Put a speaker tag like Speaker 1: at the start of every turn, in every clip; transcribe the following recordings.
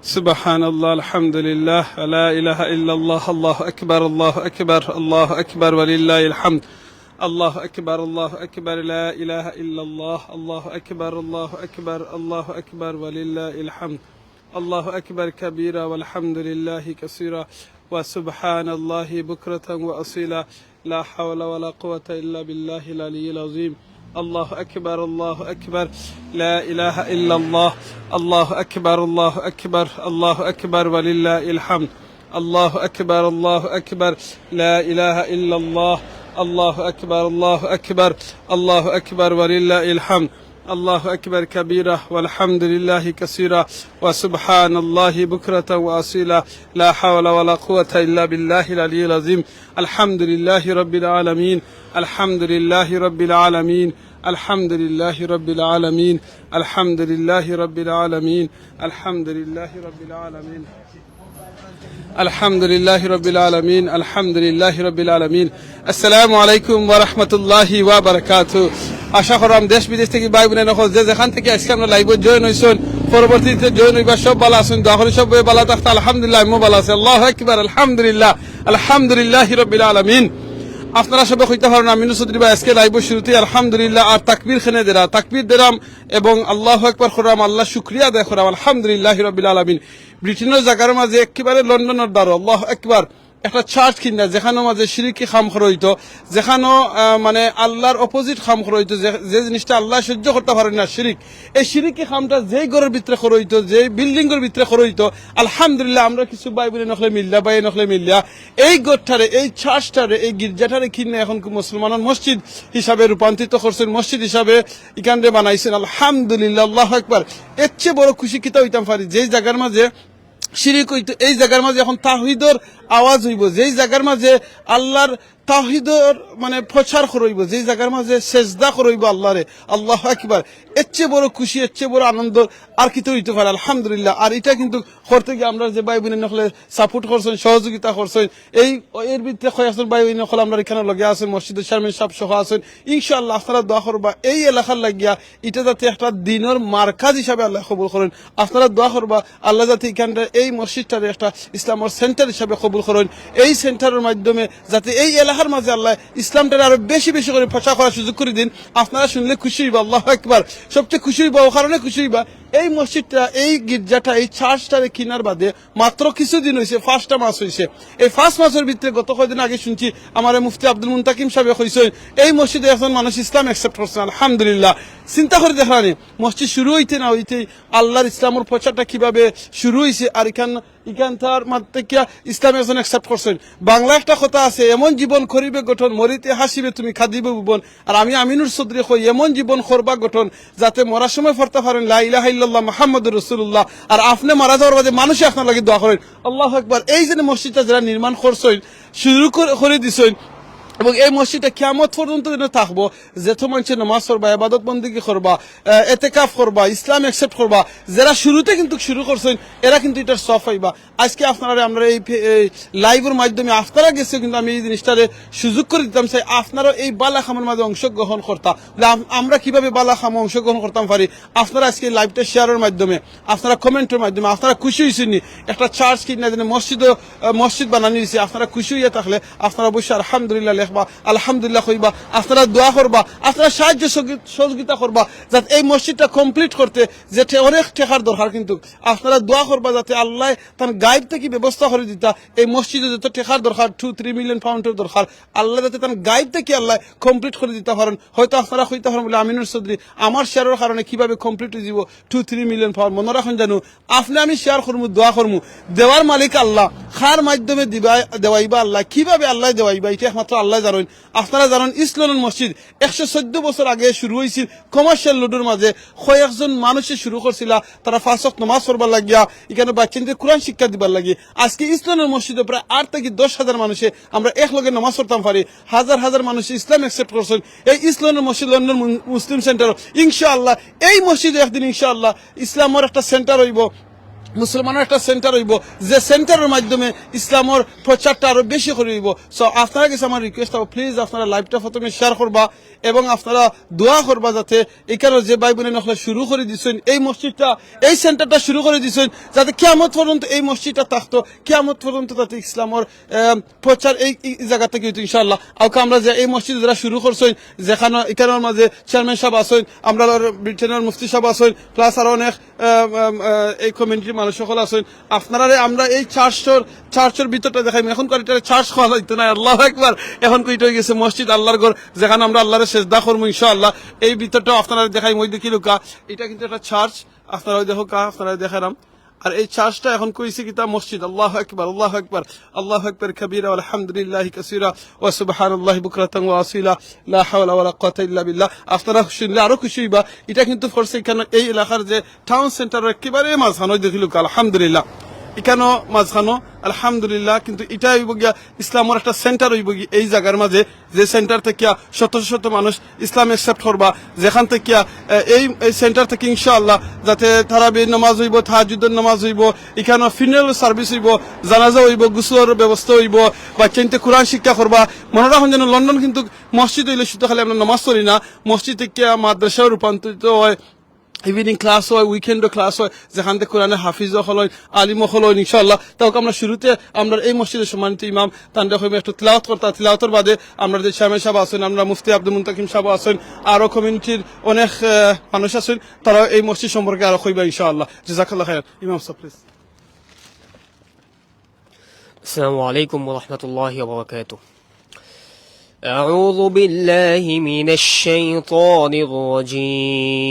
Speaker 1: سبحان الله الحمد لله لا إله إلا الله الله أكبر الله أكبر الله أكبر ولله الحمد الله أكبر الله أكبر لا إله إلا الله الله أكبر الله أكبر الله أكبر ولله الحمد الله أكبر كبيرا والحمد لله كثيرا وسبحان الله بكرة وأصيلا لا حول ولا قوة إلا بالله العلي العظيم الله أكبر الله أكبر لا إله إلا الله الله أكبر الله أكبر الله أكبر ولله الحمد الله أكبر الله أكبر لا إله إلا الله الله أكبر الله أكبر الله أكبر ولله الحمد الله أكبر كبيرا والحمد لله كثيرا وسبحان الله بكرة وأصيلا لا حول ولا قوة إلا بالله العلي العظيم الحمد لله رب العالمين الحمد لله رب العالمين الحمد لله رب العالمين الحمد لله رب العالمين الحمد لله رب العالمين الحمد لله رب العالمين الحمد لله رب العالمين السلام عليكم ورحمة الله وبركاته আশা করলাম দেশ বিদেশ থেকে ভাই বোনের নকল যে যেখান থেকে আজকে আমরা লাইভে জয়েন হইছেন পরবর্তীতে জয়েন হইবা সব ভালো আছেন দোয়া করি সব ভালো থাকতে আলহামদুলিল্লাহ আমিও ভালো আছি আল্লাহু আকবার আলহামদুলিল্লাহ আলহামদুলিল্লাহি রাব্বিল আলামিন আপনারা সবাই কইতে পারেন আমিনু চৌধুরী ভাই আজকে লাইভ শুরুতে আলহামদুলিল্লাহ আর তাকবীর খানে দেরা তাকবীর দেরাম এবং আল্লাহু আকবার করাম আল্লাহ শুকরিয়া আদায় করাম আলহামদুলিল্লাহি রাব্বিল আলামিন ব্রিটেনের জায়গার মাঝে একেবারে লন্ডনের দ্বারা আল্লাহু আকবার একটা চার্চ কিনা যেখানে মাঝে শিরিকি খাম খরইত যেখানে মানে আল্লাহর অপোজিট খাম খরইত যে জিনিসটা আল্লাহ সহ্য করতে পারেন না শিরিক এই শিরিকি খামটা যেই ঘরের ভিতরে খরইত যেই বিল্ডিং এর ভিতরে খরইত আলহামদুলিল্লাহ আমরা কিছু ভাই বোন নখলে মিল্লা ভাই নখলে মিল্লা এই গোঠটারে এই চার্চটারে এই গির্জাটারে কিনে এখন মুসলমানের মসজিদ হিসাবে রূপান্তরিত করছেন মসজিদ হিসাবে এখানে বানাইছেন আলহামদুলিল্লাহ আল্লাহু আকবার এর চেয়ে বড় খুশি কিতা হইতাম পারি যেই জায়গার মাঝে শিরিক হইতো এই জায়গার মাঝে এখন তাওহীদের আওয়াজ হইব যেই জায়গার মাঝে আল্লাহর তাওহীদের মানে প্রচার করইব যেই জায়গার মাঝে সেজদা করইব আল্লাহরে আল্লাহু আকবার এর চেয়ে বড় খুশি এর চেয়ে বড় আনন্দ আর কি তো হইতে পারে আলহামদুলিল্লাহ আর এটা কিন্তু করতে গিয়ে আমরা যে ভাই বোনের নকলে সাপোর্ট করছেন সহযোগিতা করছেন এই এর ভিতরে কয়েকজন ভাই বোন নকল আমরা এখানে লগে আছেন মসজিদের চেয়ারম্যান সাহেব সহ আছেন ইনশাআল্লাহ আপনারা দোয়া করবা এই এলাকার লাগিয়া এটা যাতে একটা দিনের মার্কাজ হিসাবে আল্লাহ কবুল করেন আপনারা দোয়া করবা আল্লাহ যাতে এখানটা এই মসজিদটারে একটা ইসলামের সেন্টার হিসাবে কবুল করেন এই সেন্টারের মাধ্যমে যাতে এই এলাকার মাঝে আল্লাহ ইসলামটারে আরো বেশি বেশি করে প্রচার করার সুযোগ করে দিন আপনারা শুনলে খুশি হইবা আল্লাহু আকবার সবচেয়ে খুশি হইবা ও কারণে খুশি হইবা এই মসজিদটা এই গির্জাটা এই চার্চটারে কিনার বাদে মাত্র কিছুদিন হয়েছে 5টা মাস হয়েছে এই 5 মাসের ভিতরে গত কয়েকদিন আগে শুনছি আমার মুফতি আব্দুল মুনতাকিম সাহেব কইছেন এই মসজিদে এখন মানুষ ইসলাম অ্যাকসেপ্ট করছে আলহামদুলিল্লাহ চিন্তা করে দেখানি মসজিদ শুরু হইতে না হইতে আল্লাহর ইসলামের প্রচারটা কিভাবে শুরু হয়েছে আর এখানটার মাধ্যমে ইসলাম এখন অ্যাকসেপ্ট করছেন বাংলা একটা কথা আছে এমন জীবন করিবে গঠন মরিতে হাসিবে তুমি খাদিবে ভুবন আর আমি আমিনুর চৌধুরী কই এমন জীবন করবা গঠন যাতে মরার সময় পড়তে পারেন লা ইলাহা ইল্লাল্লাহ মুহাম্মাদুর রাসূলুল্লাহ আর আপনি মারা যাওয়ার বাদে মানুষই আপনার লাগি দোয়া করেন আল্লাহু আকবার এই যে মসজিদটা যারা নির্মাণ করছেন শুরু করে দিছেন এবং এই মসজিদটা কিয়ামত পর্যন্ত থাকবো যেত মানুষের নামাজ পড়বা ইবাদত বন্দেগী করবা এতেকাফ করবা ইসলাম অ্যাকসেপ্ট করবা যারা শুরুতে কিন্তু শুরু করছেন এরা কিন্তু এটার সফ হইবা আজকে আপনারা আমরা এই লাইভের মাধ্যমে আপনারা গেছে কিন্তু আমি এই জিনিসটারে সুযোগ করে দিতাম চাই আপনারা এই বালা খামের মাঝে অংশগ্রহণ করতাম আমরা কিভাবে বালা খামে অংশগ্রহণ করতাম পারি আপনারা আজকে লাইভটা শেয়ারের মাধ্যমে আপনারা কমেন্টের মাধ্যমে আপনারা খুশি হয়েছেন একটা চার্চ কিনা মসজিদ বানানো হয়েছে আপনারা খুশি হইয়া থাকলে আপনারা অবশ্যই আলহামদুলিল্লাহ আলহামদুলিল্লাহ কইবা আপনারা দোয়া করবা আপনারা সাহায্য সহযোগিতা করবা যাতে এই মসজিদটা কমপ্লিট করতে যেটা অনেক টাকার দরকার কিন্তু আপনারা দোয়া করবা যাতে আল্লাহ তার গাইব থেকে ব্যবস্থা করে দিতা এই মসজিদে যত টাকার দরকার 2-3 মিলিয়ন পাউন্ডের দরকার আল্লাহ যাতে তার গাইব থেকে আল্লাহ কমপ্লিট করে দিতে পারেন হয়তো আপনারা কইতে পারেন বলে আমিনুর চৌধুরী আমার শেয়ারের কারণে কিভাবে কমপ্লিট হয়ে যাব 2-3 মিলিয়ন পাউন্ড মনে রাখুন জানো আপনি আমি শেয়ার করবো দোয়া করবো দেওয়ার মালিক আল্লাহ খার মাধ্যমে দেওয়াইবা আল্লাহ কিভাবে আল্লাহ দেওয়াইবা এটা একমাত্র আল্লাহ জানেন আপনারা জানেন ইসলামের মসজিদ 114 বছর আগে শুরু হয়েছিল কমার্শিয়াল রোডের মাঝে কয়েকজন মানুষে শুরু করছিল তারা 5 ওয়াক্ত নামাজ পড়বার লাগিয়া এখানে বাচ্চাদের কোরআন শিক্ষা দিবার লাগে আজকে ইসলামের মসজিদে প্রায় 8 থেকে 10,000 মানুষে আমরা এক লগে নামাজ পড়তাম পারি হাজার হাজার মানুষ ইসলাম অ্যাকসেপ্ট করছেন এই ইসলামের মসজিদ লন্ডন মুসলিম সেন্টার ইনশাআল্লাহ এই মসজিদে একদিন ইনশাআল্লাহ ইসলামের একটা সেন্টার হইব মুসলমানের একটা সেন্টার হইব, যে সেন্টারের মাধ্যমে ইসলামের প্রচারটা আরো বেশি করে হইব। সো আপনারা কাছে আমার রিকোয়েস্ট হবে, প্লিজ আপনারা লাইভটা প্রথমে শেয়ার করবা এবং আপনারা দোয়া করবা যাতে এখানে যে ভাই বোনের নখলা শুরু করে দিচ্ছেন এই মসজিদটা, এই সেন্টারটা শুরু করে দিচ্ছেন, যাতে কিয়ামত পর্যন্ত এই মসজিদটা থাকতো, কিয়ামত পর্যন্ত যাতে ইসলামের প্রচার এই জায়গা থেকে হইতো ইনশাআল্লাহ। আউকে আমরা যে এই মসজিদ যারা শুরু করছেন, যেখানে এখানের মাঝে চেয়ারম্যান সাহেব আছেন, আমরা ব্রিটেনের মুফতি সাহেব আছেন, প্লাস আরো অনেক এই কমিউনিটির মানুষ সকল আছেন, আপনারা আমরা এই চার্চের ভিতরটা দেখাই। এখনকার এটা চার্চ খাওয়া যাইতো না, আল্লাহু আকবার, এখন কইটা হয়ে গেছে মসজিদ, আল্লাহর ঘর, যেখানে আমরা আল্লাহর সেজদা করবো ইনশাআল্লাহ। এই ভিতরটাও আপনারা দেখাই, মই দেখি লুকা, এটা কিন্তু একটা চার্চ, আপনারা দেখো কা, আপনারা দেখালাম। আর এই চার্চটা এখন কইছে কিতা মসজিদ। আল্লাহু আকবার, আল্লাহু আকবার, আল্লাহু আকবার কবীরা আলহামদুলিল্লাহি কাসীরা ওয়া সুবহানাল্লাহি বুকরাতান ওয়া আসীলা লা হাওলা ওয়ালা কুওয়াতা ইল্লা বিল্লাহ। আপনারা শুনলে আরো খুশি হইবা। এটা কিন্তু ফরছে এখানে এই এলাকার যে টাউন সেন্টারের একেবারে মাঝখানে দেখিল আলহামদুলিল্লাহ, এখানেও মাঝখানো আলহামদুলিল্লাহ। কিন্তু এটা হইব গিয়া ইসলামের একটা সেন্টার হইব গিয়া এই জায়গার মাঝে, যে সেন্টার থেকে শত শত মানুষ ইসলাম একসেপ্ট করবা, যেখান থেকে এই সেন্টার থেকে ইনশাআল্লাহ যাতে তারাবির নামাজ হইব, তাহাজ্জুদের নামাজ হইব, এখানে ফিনারেল সার্ভিস হইব, জানাজা হইব, গোসলের ব্যবস্থা হইব, বাচ্চাইতে কোরআন শিক্ষা করবা। মনে রাখুন যেন লন্ডন কিন্তু মসজিদ হইলে শুধু খালি আমরা নামাজ পড়ি না, মসজিদ থেকে মাদ্রাসাও রূপান্তরিত হয়, ইভিনিং ক্লাস হয়, উইকেন্ডও ক্লাস হয়, যেখান থেকে কোরআনে হাফিজ হয়, আলিম হয় ইনশাআল্লাহ। তাও আমরা শুরুতে আমরা এই মসজিদের সম্মানিত ইমাম তান্ডা হইবে একটু তিলাওয়াত করতা, তিলাওয়াতের বাদে আমরা যে চেয়ারম্যান সাহেব আছেন, আমরা মুফতি আব্দুল মুনতাকিম সাহেব আছেন, আরো কমিউনিটির অনেক মানুষ আছেন, তারা এই মসজিদ সম্পর্কে আরো কইবা ইনশাআল্লাহ। জাযাকাল্লাহ খাইর। ইমাম সাহেব প্লিজ।
Speaker 2: আসসালামু আলাইকুম ওয়া রাহমাতুল্লাহি ওয়া বারাকাতুহু। أعوذ بالله من الشيطان الرجيم.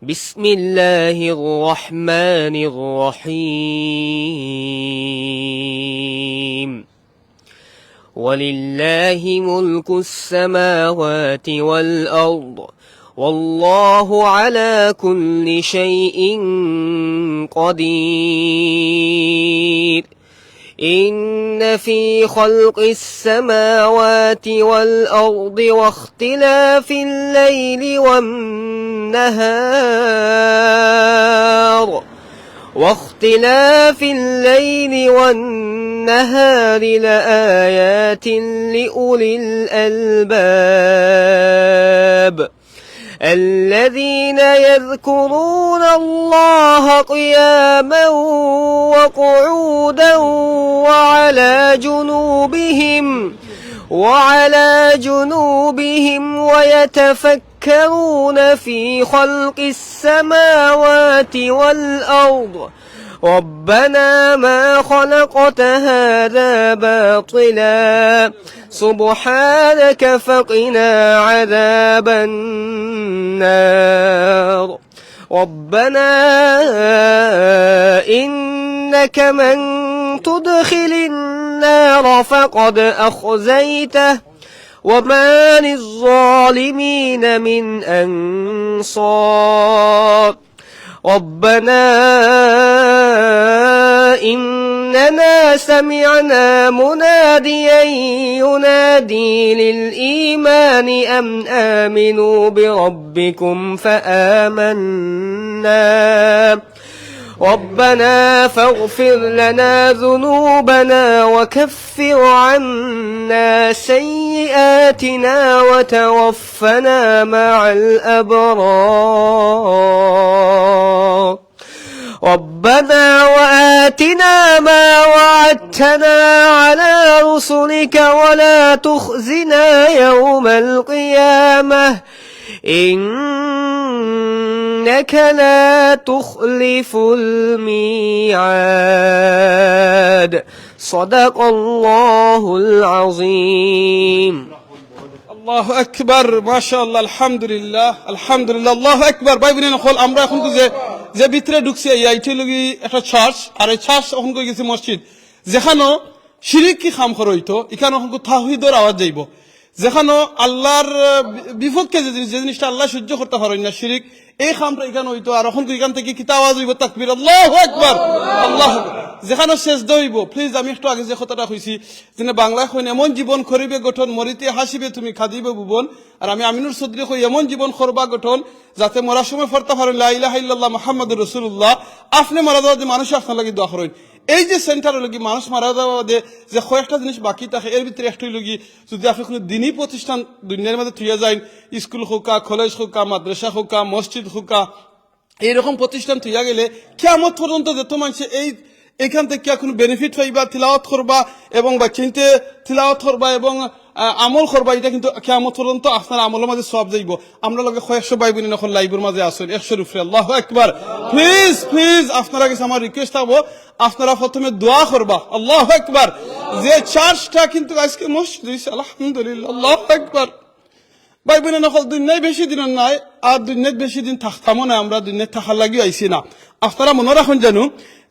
Speaker 2: بسم الله الرحمن الرحيم. ولله ملك السماوات والأرض والله على كل شيء قدير. إن في خلق السماوات والأرض واختلاف الليل والنهار لآيات لأولي الألباب الذين يذكرون الله قياما وقعودا وعلى جنوبهم ويتفكرون في خلق السماوات والأرض ربنا ما خلقت هذا باطلا سبحانك فقنا عذاب النار. ربنا إنك من تدخل النار فقد أخزيته وما للظالمين من أنصار. ربنا إننا سمعنا مناديا ينادي للإيمان أن آمنوا بربكم فآمنا. ربنا فاغفر لنا ذنوبنا وكفر عنا سيئاتنا وتوفنا مع الأبرار. ربنا وآتنا ما وعدتنا على رسلك ولا تخزنا يوم القيامة إنك لا تخلف الميعاد. صدق الله العظيم.
Speaker 1: আল্লাহু আকবার, মাশাআল্লাহ, আলহামদুলিল্লাহ, আলহামদুলিল্লাহ, আল্লাহু আকবার। ভাই বোনেরা হল আমরা এখন যে ভিতরে ঢুকছি এইটা লগি একটা চার্চ, আর এই চার্চ এখন কই গেছে মসজিদ, যেখানে শিরিক কি খাম হইতো, এখানে এখন তাওহীদের আওয়াজ যাইব। যেখানে আল্লাহর বিপক্ষে যে জিনিসটা আল্লাহ সহ্য করতে পারেন না, শিরিক, এই খামটা এখানে হইতো। আর এখন এখান থেকে কিতা আওয়াজ হইব, তাকবীর, আল্লাহু আকবার, আল্লাহ। যেখানে শেষ দইব, প্লিজ আমি একটু আগে যে কথাটা কইছি, যে বাংলা কইন এমন জীবন করিবে গঠন, মরিতে হাসিবে তুমি খাদিবে ভুবন। আর আমি আমিনুর চৌধুরী কই এমন জীবন করবা গঠন যাতে মরার সময় পড়তে পারেন লা ইলাহা ইল্লাল্লাহ মুহাম্মাদুর রাসূলুল্লাহ। আপনি মারা যাওয়া যে মানুষ আপনার লাগি দোয়া করেন। এই যে সেন্টার লগি মানুষ মারা যাওয়া যে কয়েকটা জিনিস বাকি থাকে, এর ভিতরে একটাই লগি যদি আপনি কোনো দিনই প্রতিষ্ঠান দুনিয়ার মধ্যে থুইয়া যায়, স্কুল হোকা, কলেজ হোকা, মাদ্রাসা হোকা, মসজিদ হোকা, এইরকম প্রতিষ্ঠান থুইয়া গেলে কিয়ামত পর্যন্ত যত মানুষ এইখান থেকে কোনো বেনিফিট পাইবা, তিলাওয়াত করবা এবং বাচ্চাইতে তিলাওয়াত করবা এবং আমল করবা, এটা কিন্তু কিয়ামত পর্যন্ত আপনার আমলের মাঝে সব যাইব। আমরা লগে 100 ভাই বোন এখন লাইভের মাঝে আসেন, 100 উপরে। আল্লাহু আকবার। প্লিজ প্লিজ আপনারা কাছে আমার রিকোয়েস্ট থাকবো, আপনারা প্রথমে দোয়া করবা। আল্লাহু আকবার। যে চার্জটা কিন্তু আজকে মসজিদ হইছে, আলহামদুলিল্লাহ, আল্লাহু আকবার। ভাই বোন নকল দুনিয়ায় বেশি দিন নাই, আর দুনিয়ায় বেশি দিন থাকতামও না, আমরা দুনিয়ায় থাকার লাগিও আইছি না। আপনারা মনে রাখুন জানো,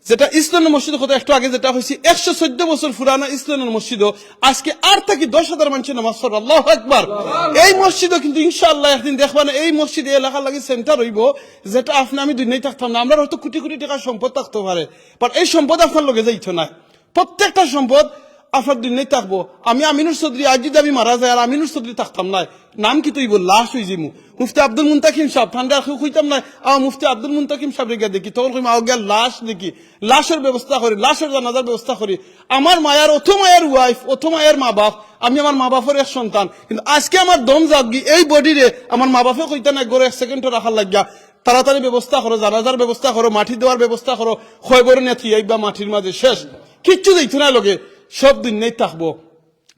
Speaker 1: যেটা ইসলামের মসজিদের কথা একটু আগে যেটা হয়েছে, 114 বছর পুরানো ইসলামের মসজিদও আজকে 8 থেকে 10,000 মানুষের নামাজ পড়ে। আল্লাহু আকবার। এই মসজিদও কিন্তু ইনশাআল্লাহ একদিন দেখবা না, এই মসজিদ এলাকার লাগে সেন্টার হইব, যেটা আপনি আমি দুনিয়ায় থাকতাম না। আমরা হয়তো কোটি কোটি টাকার সম্পদ থাকতে পারে, বাট এই সম্পদ আপনার লগে যাইতো না। প্রত্যেকটা সম্পদ আপনার দুনিয়ায় থাকবো। আমি আমিনুর চৌধুরী, আজ যদি আমি মারা যায় আর আমিনুর চৌধুরী থাকতাম না, নাম কি তৈব, লাশ হয়ে যাবো। মুফতি আব্দুল মুন্তাকিম সাহেব ঠান্ডা খুঁজতাম না, মুফতি আব্দুল মুন্তাকিম সাহেব রেখে দেখি, তখন গিয়া লাশ দেখি, লাশের ব্যবস্থা করি, লাশের জানাজার ব্যবস্থা করি। আমার মায়ের অথ মায়ের ওয়াইফ, অথ মায়ের মা বাপ, আমি আমার মা বাপের এক সন্তান, কিন্তু আজকে আমার দম জাগি এই বডিরে আমার মা বাপে কইতা না গড়ে 1 সেকেন্ড রাখার লাগিয়া, তাড়াতাড়ি ব্যবস্থা করো, জানাজার ব্যবস্থা করো, মাটি দেওয়ার ব্যবস্থা করো, ক্ষয় বড় নেথি বা মাটির মাঝে শেষ, কিচ্ছু দিত না লগে, সব দিন নেই থাকবো।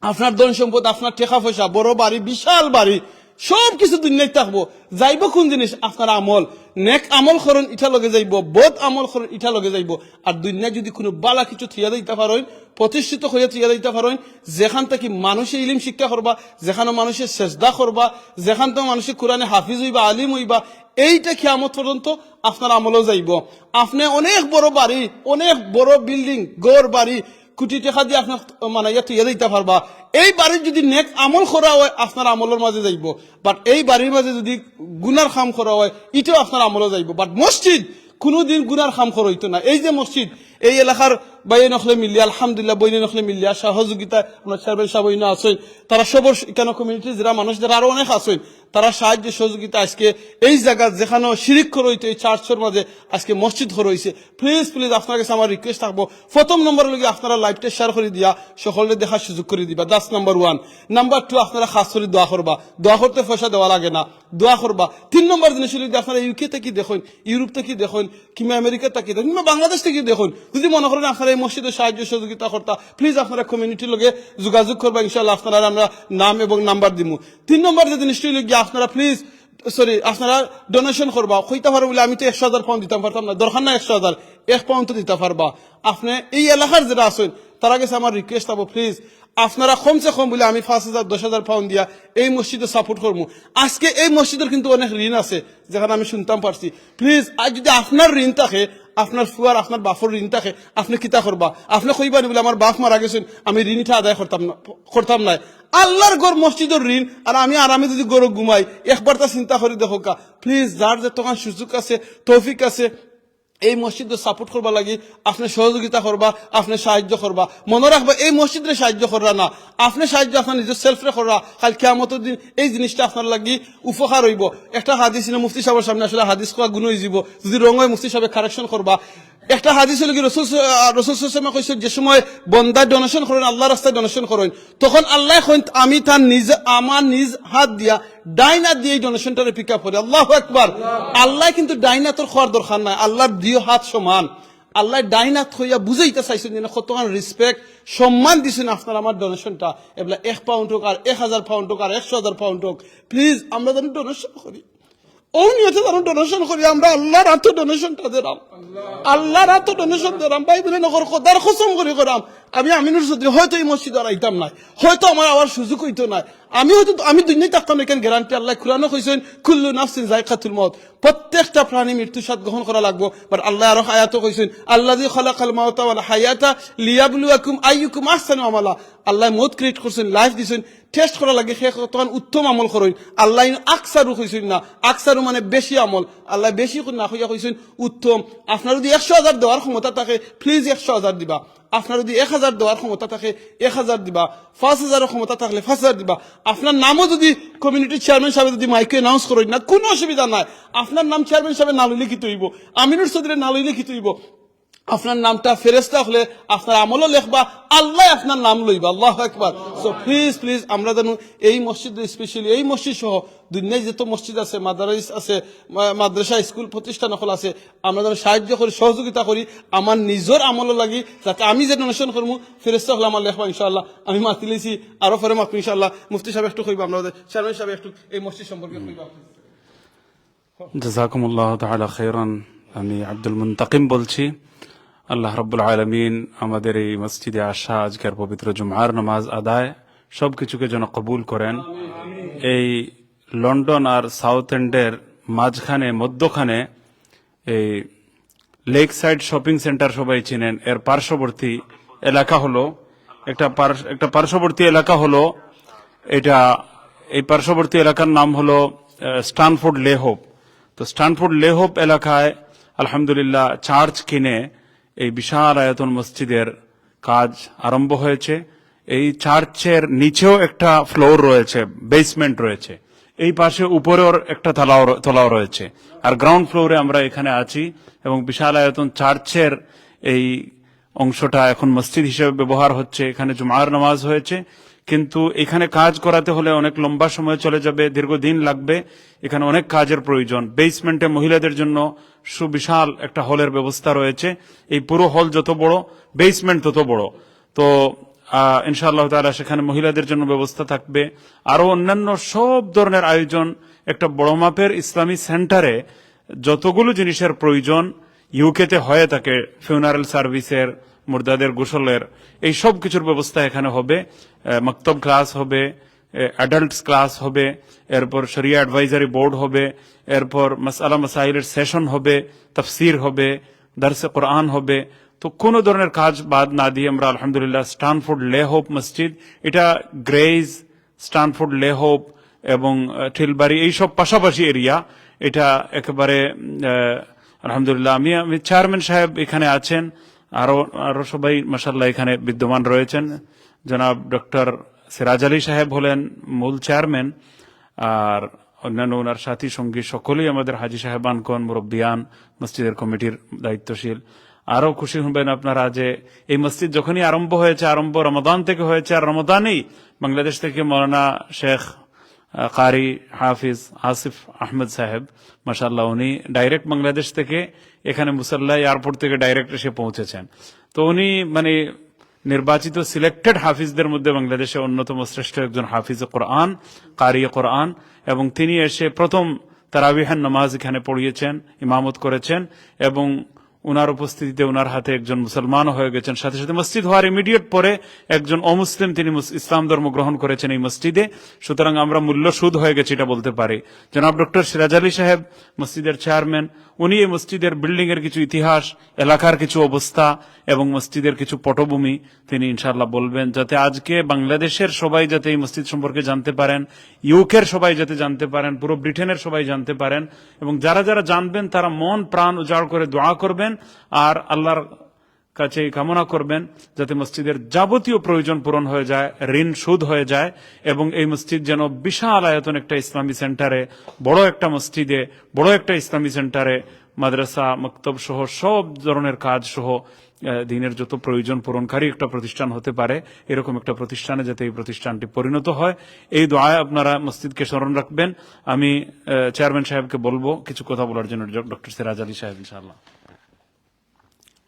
Speaker 1: আপনার ধন সম্পদ, আপনার টাকা পয়সা, বড় বাড়ি, বিশাল বাড়ি, সব কিছু দুনিয়ায় থাকবো। যাইব কোন জিনিস, আপনার আমল, নেক আমল করুন ইটা লগে যাইব, বদ আমল করুন ইটা লগে যাইব। আর দুনিয়ায় যদি কোনো বালা কিছু থিয়া দিতে পারেন, প্রতিষ্ঠিত হইয়া থিয়া দিতে পারেন, যেখান থেকে মানুষের ইলিম শিক্ষা করবা, যেখানে মানুষের সেজদা করবা, যেখান থেকে মানুষের কোরআনে হাফিজ হইবা, আলিম হইবা, এইটা কিয়ামত পর্যন্ত আপনার আমলও যাইব। আপনি অনেক বড় বাড়ি, অনেক বড় বিল্ডিং, গড় বাড়ি, কোটি টাকা দিয়ে আপনার মানে ইয়ে দিতে পারবা। এই বাড়ির যদি নেক আমল করা হয়, আপনার আমলের মাঝে যাইব। বাট এই বাড়ির মাঝে যদি গুনার খাম করা হয়, এটাও আপনার আমলে যাইব। বাট মসজিদ কোনোদিন গুনার খাম করা হইতো না। এই যে মসজিদ, এই এলাকার বাইরে নখলে মিলিয়া, আলহামদুলিল্লাহ বইনে নখলে মিলিয়া সহযোগিতা আপনার সার্ভের সাবইনা আছেন, তারা সবর এখানে কমিউনিটি যারা মানুষ যারা আরো অনেক আছেন, তারা সাহায্য সহযোগিতা আজকে এই জায়গা যেখানে শিরিক করা হইতো, এই চার্চের মাঝে আজকে মসজিদ করা হয়েছে। প্লিজ প্লিজ আপনার কাছে আমার রিকোয়েস্ট থাকবো, প্রথম নম্বর লগে আপনারা লাইভটা শেয়ার করে দিয়া সকলে দেখার সুযোগ করে দিবা। দাস নাম্বার 1। নাম্বার 2, আপনারা খাস করে দোয়া করবা। দোয়া করতে পয়সা দেওয়া লাগে না, দোয়া করবা। 3 নম্বর জিনিস হলো, আপনারা ইউকে থেকে দেখুন, ইউরোপ থেকে দেখুন, কিংবা আমেরিকা থেকে দেখুন, কিংবা বাংলাদেশ থেকে দেখুন, যদি মনে করেন আপনারা এই মসজিদে সাহায্য সহযোগিতা করতা, প্লিজ আপনারা কমিউনিটির লগে যোগাযোগ করবা। ইনশাআল্লাহ আপনারা আমরা নাম এবং নাম্বার দিব। 3 নম্বর যে জিনিসটি হলো গিয়ে, আপনারা প্লিজ আপনারা ডোনেশন করবা। কইতে পারো বলে আমি তো 100,000 পাউন্ড দিতে পারতাম না, দরকার না 100,000, 1 পাউন্ড তো দিতে পারবা। আপনি এই এলাকার যারা আছেন, তারা কাছে আমার রিকোয়েস্ট থাকবো, প্লিজ আপনারা কমসে কম বলে আমি 5,000 10,000 পাউন্ড দিয়া এই মসজিদে সাপোর্ট করবো। আজকে এই মসজিদের কিন্তু অনেক ঋণ আছে, যেখানে আমি শুনতাম পারছি। প্লিজ আজ যদি আপনার ঋণ থাকে, আপনার ফুয়ার আপনার বাপর ঋণ থাকে, আপনি কিতা করবা? আপনি কইবানি বলে আমার বাপ মারা গেছেন, আমি ঋণটা আদায় করতাম না। আল্লাহর ঘর মসজিদের ঋণ, আর আমি যদি গরু ঘুমাই, একবার তা চিন্তা করে দেখো কা। প্লিজ যার যে তখন সুযোগ আছে, তৌফিক আছে, এই মসজিদে সাপোর্ট করবা লাগি আপনি সহযোগিতা করবা, আপনি সাহায্য করবা। মনে রাখবা, এই মসজিদে সাহায্য করা না, আপনি সাহায্য আপনার নিজের সেলফরে করা। কাল কিয়ামতের দিন এই জিনিসটা আপনার লাগি উপকার হইব। একটা হাদিস ছিল মুফতি সাহেবের সামনে, আসলে হাদিস কোয়া গুণ হয়ে যাব, যদি রং হয় মুফতি সাহেব কারেকশন করবা। একটা হাদিস হলো কি, রসুল কইছে, যে সময় বন্দা ডোনেশন করেন, আল্লাহ রাস্তায় ডোনেশন করেন, তখন আল্লাহ আমি তার আমার নিজ হাত দিয়া ডাইনা দিয়ে এই ডোনেশনটারে পিক আপ করি। আল্লাহু আকবার। আল্লাহ কিন্তু ডাইনা তোর খাওয়ার দরকার নাই, আল্লাহর 2 হাত সমান। আল্লাহ ডাইনাত হইয়া বুঝাইতে চাইছেন যে কতখান রেসপেক্ট সম্মান দিছেন আপনার আমার ডোনেশনটা। এগুলা 1 পাউন্ড হোক, আর 1,000 পাউন্ড হোক, আর 100,000 পাউন্ড হোক, প্লিজ আমরা যেন ডোনেশন করি। নিয়তে যেন ডোনেশন করি, আমরা আল্লাহর হাতে ডোনেশনটা দিলাম, আল্লাহর হাতে ডোনেশন দিলাম। ভাই বলে নগর খোদার কসম করে করাম, আমি আমিনুর চৌধুরী হয়তো এই মসজিদ আর আইতাম নাই, হয়তো আমার আবার সুযোগ হইতো না, আমি দুনিয়ায় থাকতাম না। এখানে গ্যারান্টি আল্লাহ কুরআনে কইছেন, কুল্লু নাফসিন যায়কাতুল মউত, প্রত্যেকটা প্রাণী মৃত্যু স্বাদ গ্রহণ করা লাগবে। বাট আল্লাহ আরো আয়াতে কইছেন, আল্লাযী খালাকাল মাউতা ওয়াল হায়াতা লিয়াবলুয়াকুম আইয়ুকুম আহসানু আমালা। আল্লাহ মউত ক্রিয়েট করছেন, লাইফ দিছেন, টেস্ট করা লাগে সে তখন উত্তম আমল করেন আল্লাহ আকসারু কইছেন না আকসারু মানে বেশি আমল আল্লাহ বেশি না হইয়া কইছেন উত্তম আপনার যদি 100,000 দেওয়ার ক্ষমতা থাকে প্লিজ 100,000 দিবা আপনার যদি 1,000 দেওয়ার ক্ষমতা থাকে 1,000 দিবা 5,000 ক্ষমতা থাকলে 5,000 দিবা আপনার নামও যদি কমিউনিটি চেয়ারম্যান সাহেব যদি মাইকে অ্যানাউন্স করেন না কোনো অসুবিধা নাই আপনার নাম চেয়ারম্যান সাহেবের নাম লিখিত হইব আমিনুর চৌধুরীর নাম লিখিত হইব আপনার নামটা ফেরেস্তা হলে আপনার আমলও লেখবা আল্লাহ আপনার নাম লইবা আল্লাহু আকবার সো প্লিজ প্লিজ আমরা জানো এই মসজিদ স্পেশালি এই মসজিদ সহ দুনিয়ায় যত মসজিদ আছে মাদ্রাস আছে মাদ্রাসা স্কুল প্রতিষ্ঠান সকল আছে আমরা যেন সাহায্য করি সহযোগিতা করি আমার নিজের আমলও লাগি যাতে আমি যে ডোনেশন করবো ফেরেস্তা হলে আমার লেখবা ইনশাআল্লাহ আমি মাতি লেছি আরো পরে মাতবো ইনশাআল্লাহ মুফতি সাহেব একটু কইবা আমরা চেয়ারম্যান সাহেব একটু এই মসজিদ সম্পর্কে কইবা
Speaker 3: জাযাকুমুল্লাহ তাআলা খাইরান আমি আব্দুল মুনতাকিম বলছি আল্লাহ রাব্বুল আলামিন আমাদের এই মসজিদে আসা আজকের পবিত্র জুমার নামাজ আদায় সবকিছুকে যেন কবুল করেন এই লন্ডন আর সাউথ এন্ডের মাঝখানে মধ্যখানে এই লেক সাইড শপিং সেন্টার সবাই চিনেন এর পার্শ্ববর্তী এলাকা হলো একটা পার্শ্ববর্তী এলাকা হলো এটা এই পার্শ্ববর্তী এলাকার নাম হলো স্ট্যানফোর্ড লে হোপ তো স্ট্যানফোর্ড লে হোপ এলাকায় আলহামদুলিল্লাহ চার্চ কিনে এই বিশাল আয়তন মসজিদের কাজ আরম্ভ হয়েছে এই চার্চের নিচেও একটা ফ্লোর রয়েছে বেসমেন্ট রয়েছে এই পাশে উপরেও একটা তলাও রয়েছে আর গ্রাউন্ড ফ্লোরে আমরা এখানে আছি এবং বিশাল আয়তন চার্চের এই অংশটা এখন মসজিদ হিসেবে ব্যবহার হচ্ছে এখানে জুমার নামাজ হয়েছে কিন্তু এখানে কাজ করাতে হলে অনেক লম্বা সময় চলে যাবে দীর্ঘদিন লাগবে এখানে অনেক কাজের প্রয়োজন বেসমেন্টে মহিলাদের জন্য সুবিশাল একটা হলের ব্যবস্থা রয়েছে এই পুরো হল যত বড় বেসমেন্ট তত বড় তো ইনশাআল্লাহ তাআলা সেখানে মহিলাদের জন্য ব্যবস্থা থাকবে আরো অন্যান্য সব ধরনের আয়োজন একটা বড় মাপের ইসলামী সেন্টারে যতগুলো জিনিসের প্রয়োজন ইউকেতে হয়ে থাকে ফিউনারাল সার্ভিসের মুর্দাদের গোসলের এই সব কিছুর ব্যবস্থা এখানে হবে মক্তব ক্লাস হবে অ্যাডাল্টস ক্লাস হবে এরপর শরিয়া অ্যাডভাইজারি বোর্ড হবে এরপর মাসআলা মাসাইলের সেশন হবে তাফসির হবে দরসে কোরআন হবে তো কোন ধরনের কাজ বাদ না দিয়ে আমরা আলহামদুলিল্লাহ স্ট্যানফোর্ড লে হোপ মসজিদ এটা গ্রেজ স্ট্যানফোর্ড লে হোপ এবং ঠিলবাড়ি এই সব পাশাপাশি এরিয়া এটা একেবারে আলহামদুলিল্লাহ আমি চেয়ারম্যান সাহেব এখানে আছেন আরো সবাই মাশাআল্লাহ এখানে বিদ্যমান রয়েছেন জনাব ডক্টর সিরাজ আলী সাহেব হলেন মূল চেয়ারম্যান আর অন্যান্য ওনার সাথী সঙ্গী সকলেই আমাদের হাজি সাহেবানগণ মুরব্বিয়ান মসজিদের কমিটির দায়িত্বশীল আরো খুশি হবেন আপনারা যে এই মসজিদ যখনই আরম্ভ হয়েছে রমাদান থেকে হয়েছে আর রমাদানেই বাংলাদেশ থেকে মৌলানা শেখ কারি হাফিজ আসিফ আহমেদ সাহেব মাশাআল্লাহ উনি ডাইরেক্ট বাংলাদেশ থেকে এখানে মুসাল্লা এয়ারপোর্ট থেকে ডাইরেক্ট এসে পৌঁছেছেন তো উনি মানে নির্বাচিত সিলেক্টেড হাফিজদের মধ্যে বাংলাদেশে অন্যতম শ্রেষ্ঠ একজন হাফিজ কোরআন কারি কোরআন এবং তিনি এসে প্রথম তারাবিহের নামাজ এখানে পড়িয়েছেন ইমামত করেছেন এবং উনার উপস্থিতিতে উনার হাতে একজন মুসলমান হয়ে গেছেন সাথে সাথে মসজিদ হওয়ার ইমিডিয়েট পরে একজন অমুসলিম তিনি ইসলাম ধর্ম গ্রহণ করেছেন এই মসজিদে সুতরাং আমরা মূল্য সুদ হয়ে গেছি এটা বলতে পারি জনাব ডক্টর সিরাজ আলী সাহেব মসজিদের চেয়ারম্যান উনি এই মসজিদের বিল্ডিং এর কিছু ইতিহাস এলাকার কিছু অবস্থা এবং মসজিদের কিছু পটভূমি তিনি ইনশাআল্লাহ বলবেন যাতে আজকে বাংলাদেশের সবাই যাতে এই মসজিদ সম্পর্কে জানতে পারেন ইউকের সবাই যাতে জানতে পারেন পুরো ব্রিটেনের সবাই জানতে পারেন এবং যারা যারা জানবেন তারা মন প্রাণ উজাড় করে দোয়া করবেন আর আল্লাহর কাছে কামনা করবেন যাতে মসজিদের যাবতীয় প্রয়োজন পূরণ হয়ে যায় ঋণ সুদ হয়ে যায় এবং এই মসজিদ যেন বিশাল আয়তন একটা ইসলামী সেন্টারে বড় একটা মসজিদে বড় একটা ইসলামী সেন্টারে মাদ্রাসা মক্তব সহ সব ধরনের কাজ সহ দিনের যত প্রয়োজন পূরণকারী একটা প্রতিষ্ঠান হতে পারে এরকম একটা প্রতিষ্ঠানে যাতে এই প্রতিষ্ঠানটি পরিণত হয় এই দোয়ায় আপনারা মসজিদকে স্মরণ রাখবেন আমি চেয়ারম্যান সাহেবকে বলবো কিছু কথা বলার জন্য ডক্টর সিরাজ আলী সাহেব ইনশাআল্লাহ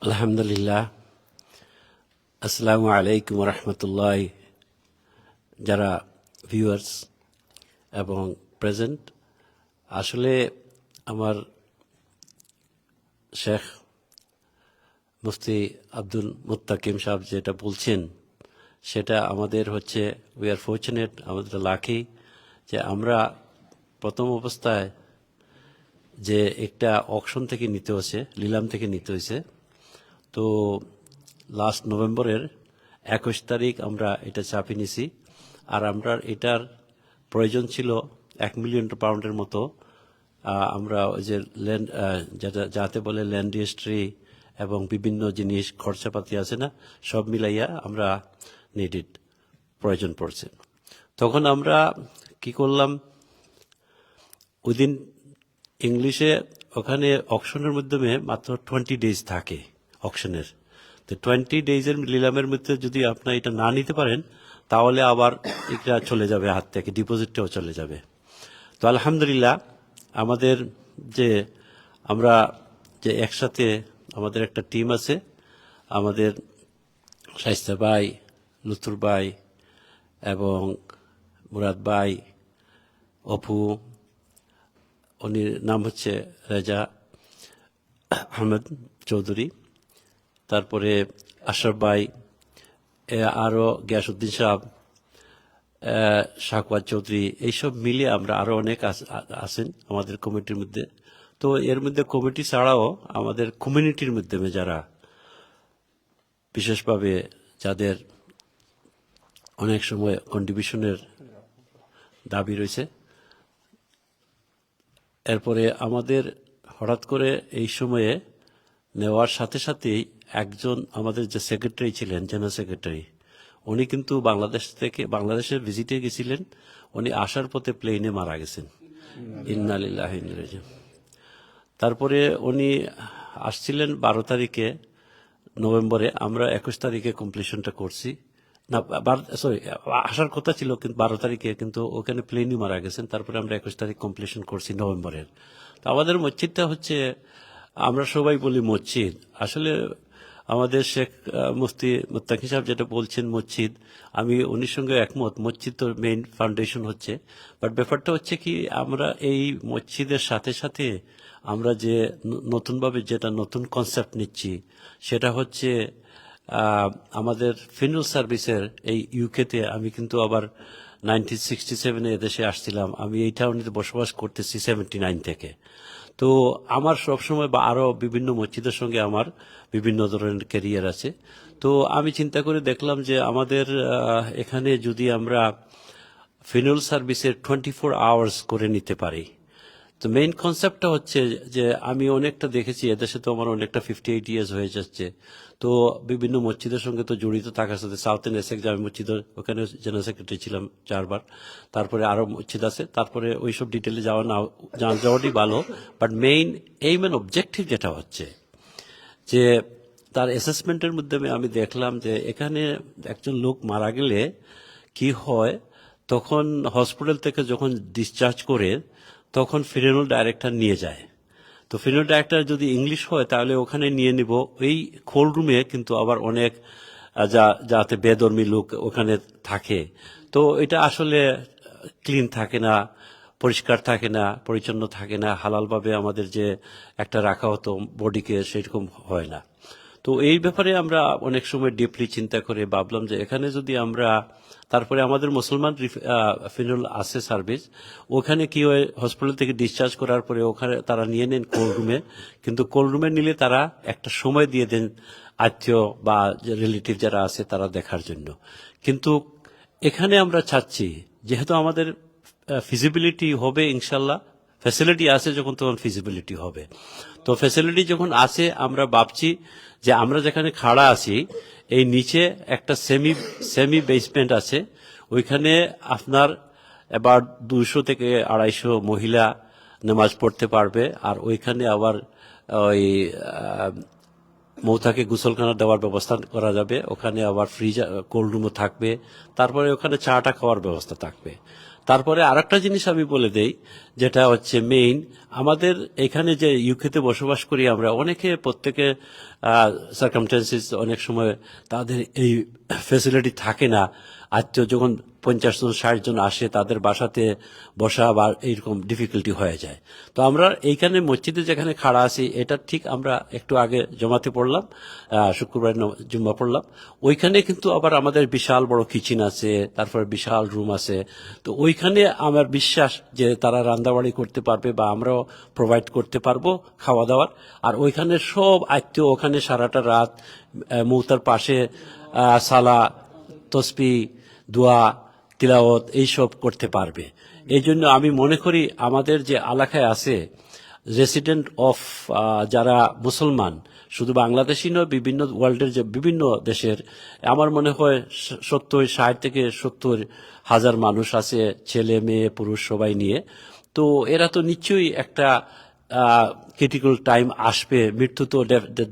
Speaker 4: আলহামদুলিল্লাহ আসসালামু আলাইকুম রহমতুল্লাহ যারা ভিউয়ার্স এবং প্রেজেন্ট আসলে আমার শেখ মুফতি আব্দুল মুত্তাকিম সাহেব যেটা বলছেন সেটা আমাদের হচ্ছে উই আর ফরচুনেট আমাদের লাকি যে আমরা প্রথম অবস্থায় যে একটা অকশন থেকে নিতে হয়েছে লিলাম থেকে নিতে হয়েছে তো লাস্ট নভেম্বরের 21 তারিখ আমরা এটা চাপিয়ে নিছি আর আমরা এটার প্রয়োজন ছিল 1 মিলিয়ন পাউন্ডের মতো। আমরা ওই যে ল্যান্ড যাতে বলে ল্যান্ড রেজিস্ট্রি এবং বিভিন্ন জিনিস খরচাপাতি আছে না, সব মিলাইয়া আমরা নিডেড প্রয়োজন পড়ছে। তখন আমরা কি করলাম, ওই দিন ইংলিশে ওখানে অকশনের মাধ্যমে মাত্র 20 ডেজ থাকে অকশনের। তো 20 ডেজের নিলামের মধ্যে যদি আপনার এটা না নিতে পারেন তাহলে আবার এটা চলে যাবে হাত থেকে, ডিপোজিটটাও চলে যাবে। তো আলহামদুলিল্লাহ আমাদের যে আমরা যে একসাথে আমাদের একটা টিম আছে, আমাদের শাইস্তা ভাই, লুতুর ভাই এবং মুরাদ ভাই, অপু, উনির নাম হচ্ছে রেজা আহমেদ চৌধুরী, তারপরে আশরাফ ভাই, আরও গিয়াসউদ্দিন সাহেব, শাকওয়াত চৌধুরী, এইসব মিলিয়ে আমরা আরও অনেক আছেন আমাদের কমিটির মধ্যে। তো এর মধ্যে কমিটি ছাড়াও আমাদের কমিউনিটির মাধ্যমে যারা বিশেষভাবে যাদের অনেক সময় কন্ট্রিবিউশনের দাবি রয়েছে, এরপরে আমাদের হঠাৎ করে এই সময়ে নেওয়ার সাথে সাথেই একজন আমাদের যে সেক্রেটারি ছিলেন, জেনারেল সেক্রেটারি, উনি কিন্তু বাংলাদেশের ভিজিটে গেছিলেন, উনি আসার পথে প্লেনে মারা গেছেন। ইন্না লিল্লাহি ওয়া ইন্না ইলাইহি রাজিউন। তারপরে উনি আসছিলেন 12 তারিখে নভেম্বরে, আমরা 21 তারিখে কমপ্লিশনটা করছি না, সরি আসার কথা ছিল কিন্তু 12 তারিখে, কিন্তু ওখানে প্লেনই মারা গেছেন। তারপরে আমরা 21 তারিখ কমপ্লিশন করছি নভেম্বরের। তো আমাদের মসজিদটা হচ্ছে, আমরা সবাই বলি মসজিদ, আসলে আমাদের শেখ মুফতি মুত্তাকি সাহেব যেটা বলছেন মসজিদ, আমি উনির সঙ্গে একমত, মসজিদ তো মেইন ফাউন্ডেশন হচ্ছে। বাট ব্যাপারটা হচ্ছে কি, আমরা এই মসজিদের সাথে সাথে আমরা যে নতুনভাবে যেটা নতুন কনসেপ্ট নিচ্ছি সেটা হচ্ছে আমাদের ফিনাল সার্ভিসের এই ইউকেতে। আমি কিন্তু আবার 1967 এদেশে আসছিলাম, আমি এই টাউনে বসবাস করতেছি 79 থেকে। তো আমার সবসময় বা আরও বিভিন্ন মসজিদের সঙ্গে আমার বিভিন্ন ধরনের ক্যারিয়ার আছে। তো আমি চিন্তা করে দেখলাম যে আমাদের এখানে যদি আমরা ফিনাল সার্ভিসের 24 আওয়ার্স করে নিতে পারি। তো মেইন কনসেপ্টটা হচ্ছে যে আমি অনেকটা দেখেছি এদেশে, তো আমার অনেকটা 58 ইয়ার্স হয়ে যাচ্ছে। তো বিভিন্ন মসজিদের সঙ্গে তো জড়িত থাকার সাথে সাউথ এসেক জামে মসজিদের ওখানে জেনারেল সেক্রেটারি ছিলাম 4 বার, তারপরে আরও মসজিদ আছে, তারপরে ওইসব ডিটেলে যাওয়াটাই ভালো। But main aim and objective যেটা হচ্ছে যে তার অ্যাসেসমেন্টের মাধ্যমে আমি দেখলাম যে এখানে একজন লোক মারা গেলে কি হয়, তখন হসপিটাল থেকে যখন ডিসচার্জ করে তখন ফিনারেল ডাইরেক্টর নিয়ে যায়। তো ফিনারেল ডাইরেক্টর যদি ইংলিশ হয় তাহলে ওখানে নিয়ে নিব। ওই কোল্ড রুমে কিন্তু আবার অনেক যাতে বেধর্মী লোক ওখানে থাকে, তো এটা আসলে ক্লিন থাকে না, পরিষ্কার থাকে না, পরিচ্ছন্ন থাকে না, হালালভাবে আমাদের যে একটা রাখা হতো বডিকে সেরকম হয় না। তো এই ব্যাপারে আমরা অনেক সময় ডিপলি চিন্তা করে ভাবলাম যে এখানে যদি আমরা, তারপরে আমাদের মুসলমান ফিনারেল আছে সার্ভিস, ওখানে কি হয়, হসপিটাল থেকে ডিসচার্জ করার পরে ওখানে তারা নিয়ে নেন কোল্ড রুমে, কিন্তু কোল্ড রুমে নিলে তারা একটা সময় দিয়ে দেন আত্মীয় বা রিলেটিভ যারা আছে তারা দেখার জন্য। কিন্তু এখানে আমরা চাচ্ছি যেহেতু আমাদের ফিজিবিলিটি হবে ইনশাল্লাহ, ফ্যাসিলিটি আছে যখন তখন ফিজিবিলিটি হবে। তো ফ্যাসিলিটি যখন আছে, আমরা ভাবছি যে আমরা যেখানে খাড়া আছি এই নিচে একটা সেমি বেসমেন্ট আছে, ওইখানে আপনার এবার 200 থেকে 250 মহিলা নামাজ পড়তে পারবে। আর ওইখানে আবার ওই মৌতাকে গোসলখানা দেওয়ার ব্যবস্থা করা যাবে, ওখানে আবার ফ্রিজ কোল্ড রুমও থাকবে, তারপরে ওখানে চাটা খাওয়ার ব্যবস্থা থাকবে। তারপরে আরেকটা জিনিস আমি বলে দেই, যেটা হচ্ছে মেইন, আমাদের এখানে যে ইউকেতে বসবাস করি আমরা, অনেকে প্রত্যেকে সার্কামস্টেন্সেস অনেক সময় তাদের এই ফ্যাসিলিটি থাকে না। আত্মীয় যখন 50 জন 60 জন আসে, তাদের বাসাতে বসা বা এইরকম ডিফিকাল্টি হয়ে যায়। তো আমরা এইখানে মসজিদে যেখানে খাড়া আছি, এটা ঠিক আমরা একটু আগে জমাতে পড়লাম, শুক্রবার জুম্মা পড়লাম, ওইখানে কিন্তু আবার আমাদের বিশাল বড় কিচেন আছে, তারপরে বিশাল রুম আছে। তো ওইখানে আমার বিশ্বাস যে তারা রান্নাবাড়ি করতে পারবে বা আমরাও প্রোভাইড করতে পারবো খাওয়া দাওয়ার। আর ওইখানে সব আত্মীয় ওখানে সারাটা রাত মৌতার পাশে সালা, তসবি, দোয়া, তিলাওয়াত এইসব করতে পারবে। এই জন্য আমি মনে করি আমাদের যে এলাকায় আছে রেসিডেন্ট অফ যারা মুসলমান, শুধু বাংলাদেশি নয়, বিভিন্ন ওয়ার্ল্ডের যে বিভিন্ন দেশের, আমার মনে হয় 60 থেকে 70,000 মানুষ আছে, ছেলে মেয়ে পুরুষ সবাই নিয়ে। তো এরা তো নিশ্চয়ই একটা ক্রিটিক্যাল টাইম আসবে, মৃত্যু তো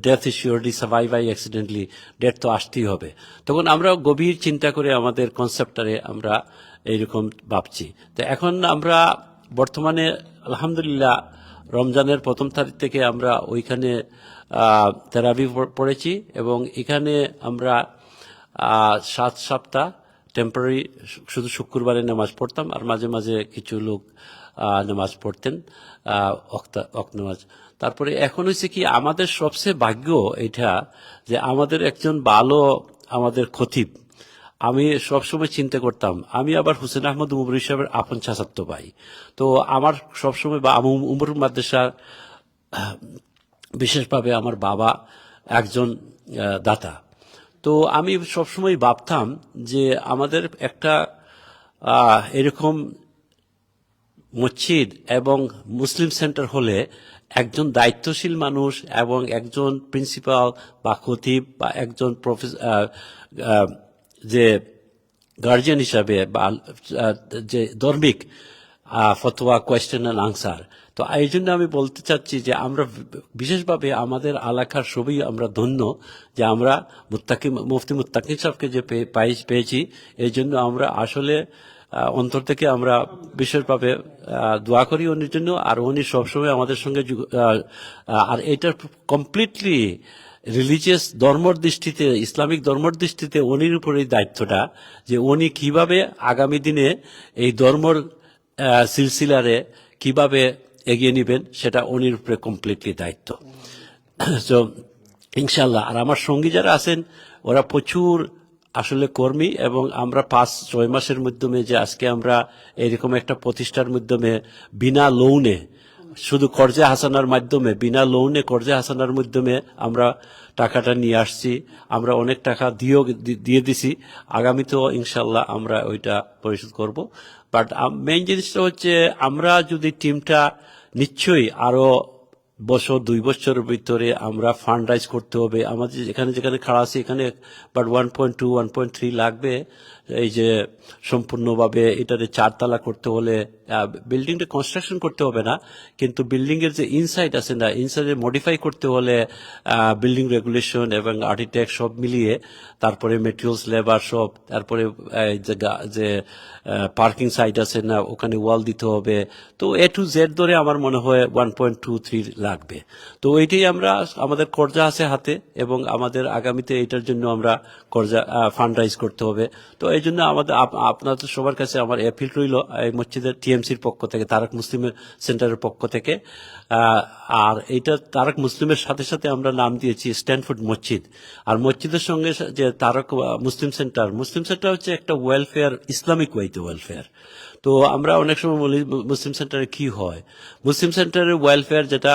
Speaker 4: death is surely survive by accidentally, death তো আসতেই হবে। তখন আমরা গভীর চিন্তা করে আমাদের কনসেপ্টারে আমরা এইরকম ভাবছি। তো এখন আমরা বর্তমানে আলহামদুলিল্লাহ রমজানের প্রথম তারিখ থেকে আমরা ওইখানে তেরাবি পড়েছি, এবং এখানে আমরা 7 সপ্তাহ টেম্পোরারি শুধু শুক্রবারে নামাজ পড়তাম, আর মাঝে মাঝে কিছু লোক নামাজ পড়তেন ওয়াক্ত নামাজ। তারপরে এখন হয়েছে কি, আমাদের সবচেয়ে ভাগ্য এটা যে আমাদের একজন ভালো আমাদের খতিব, আমি সবসময় চিন্তা করতাম, আমি আবার হুসেন আহমদ উমরি সাহেবের আপন চাচাতো ভাই। তো আমার সবসময় বা উমর মাদ্রাসা বিশেষভাবে আমার বাবা একজন দাতা। তো আমি সবসময় ভাবতাম যে আমাদের একটা এরকম মসজিদ এবং মুসলিম সেন্টার হলে একজন দায়িত্বশীল মানুষ এবং একজন প্রিন্সিপাল বা খতিব বা একজন যে গার্জিয়ান হিসাবে বা যে ধর্মিক ফতোয়া, কোয়েশ্চেন অ্যান্ড আনসার। তো এই জন্য আমি বলতে চাচ্ছি যে আমরা বিশেষভাবে আমাদের এলাকার সবই আমরা ধন্য যে আমরা মুফতি মুত্তাকিম সাহেবকে যে পেয়েছি। এই জন্য আমরা আসলে অন্তর থেকে আমরা বিশেষভাবে দোয়া করি উনির জন্য, আর উনি সবসময় আমাদের সঙ্গে আর এটার কমপ্লিটলি রিলিজিয়াস ধর্মর দৃষ্টিতে, ইসলামিক ধর্মর দৃষ্টিতে উনির উপর এই দায়িত্বটা, যে উনি কিভাবে আগামী দিনে এই ধর্মর সিলসিলারে কিভাবে এগিয়ে নেবেন সেটা উনির উপরে কমপ্লিটলি দায়িত্ব। তো ইনশাল্লাহ। আর আমার সঙ্গী যারা আছেন ওরা প্রচুর আসলে কর্মী, এবং আমরা 5-6 মাসের মাধ্যমে যে আজকে আমরা এরকম একটা প্রতিষ্ঠার মাধ্যমে বিনা লোনে, শুধু কর্জে হাসানার মাধ্যমে, বিনা লোনে কর্জে হাসানার মাধ্যমে আমরা টাকাটা নিয়ে আসছি। আমরা অনেক টাকা দিয়ে দিছি, আগামীতেও ইনশাল্লাহ আমরা ওইটা পরিশোধ করব। বাট মেইন জিনিসটা হচ্ছে আমরা যদি টিমটা নিশ্চয়ই আরো 2 বছরের ভিতরে আমরা ফান্ড রাইজ করতে হবে। আমাদের যেখানে খাড়া আছে এখানে বাট 1.2-1.3 লাগবে। এই যে সম্পূর্ণভাবে এটারে 4 তলা করতে হলে বিল্ডিংটা কনস্ট্রাকশন করতে হবে না, কিন্তু বিল্ডিং এর যে ইনসাইড আছে না, ইনসাইডে মডিফাই করতে হলে বিল্ডিং রেগুলেশন এবং আর্কিটেক্ট সব মিলিয়ে, তারপরে মেটেরিয়ালস, লেবার সব, তারপরে যে পার্কিং সাইট আছে না ওখানে ওয়াল দিতে হবে। তো A to Z ধরে আমার মনে হয় 1.23 লাগবে। তো এইটাই আমরা আমাদের কর্জা আছে হাতে, এবং আমাদের আগামীতে এটার জন্য আমরা কর্জা ফান্ড রাইজ করতে হবে। তো এই জন্য আমাদের আপনাদের সবার কাছে আমার অ্যাপিল রইল, এই মসজিদের টিএমসির পক্ষ থেকে, তারাক মুসলিমের সেন্টারের পক্ষ থেকে। আর এইটা তারাক মুসলিমের সাথে সাথে আমরা নাম দিয়েছি স্ট্যানফোর্ড মসজিদ। আর মসজিদের সঙ্গে যে তারাক মুসলিম সেন্টার হচ্ছে একটা ওয়েলফেয়ার, ইসলামিক ওয়েতে ওয়েলফেয়ার। তো আমরা অনেক সময় বলি মুসলিম সেন্টারে কি হয়, মুসলিম সেন্টারের ওয়েলফেয়ার যেটা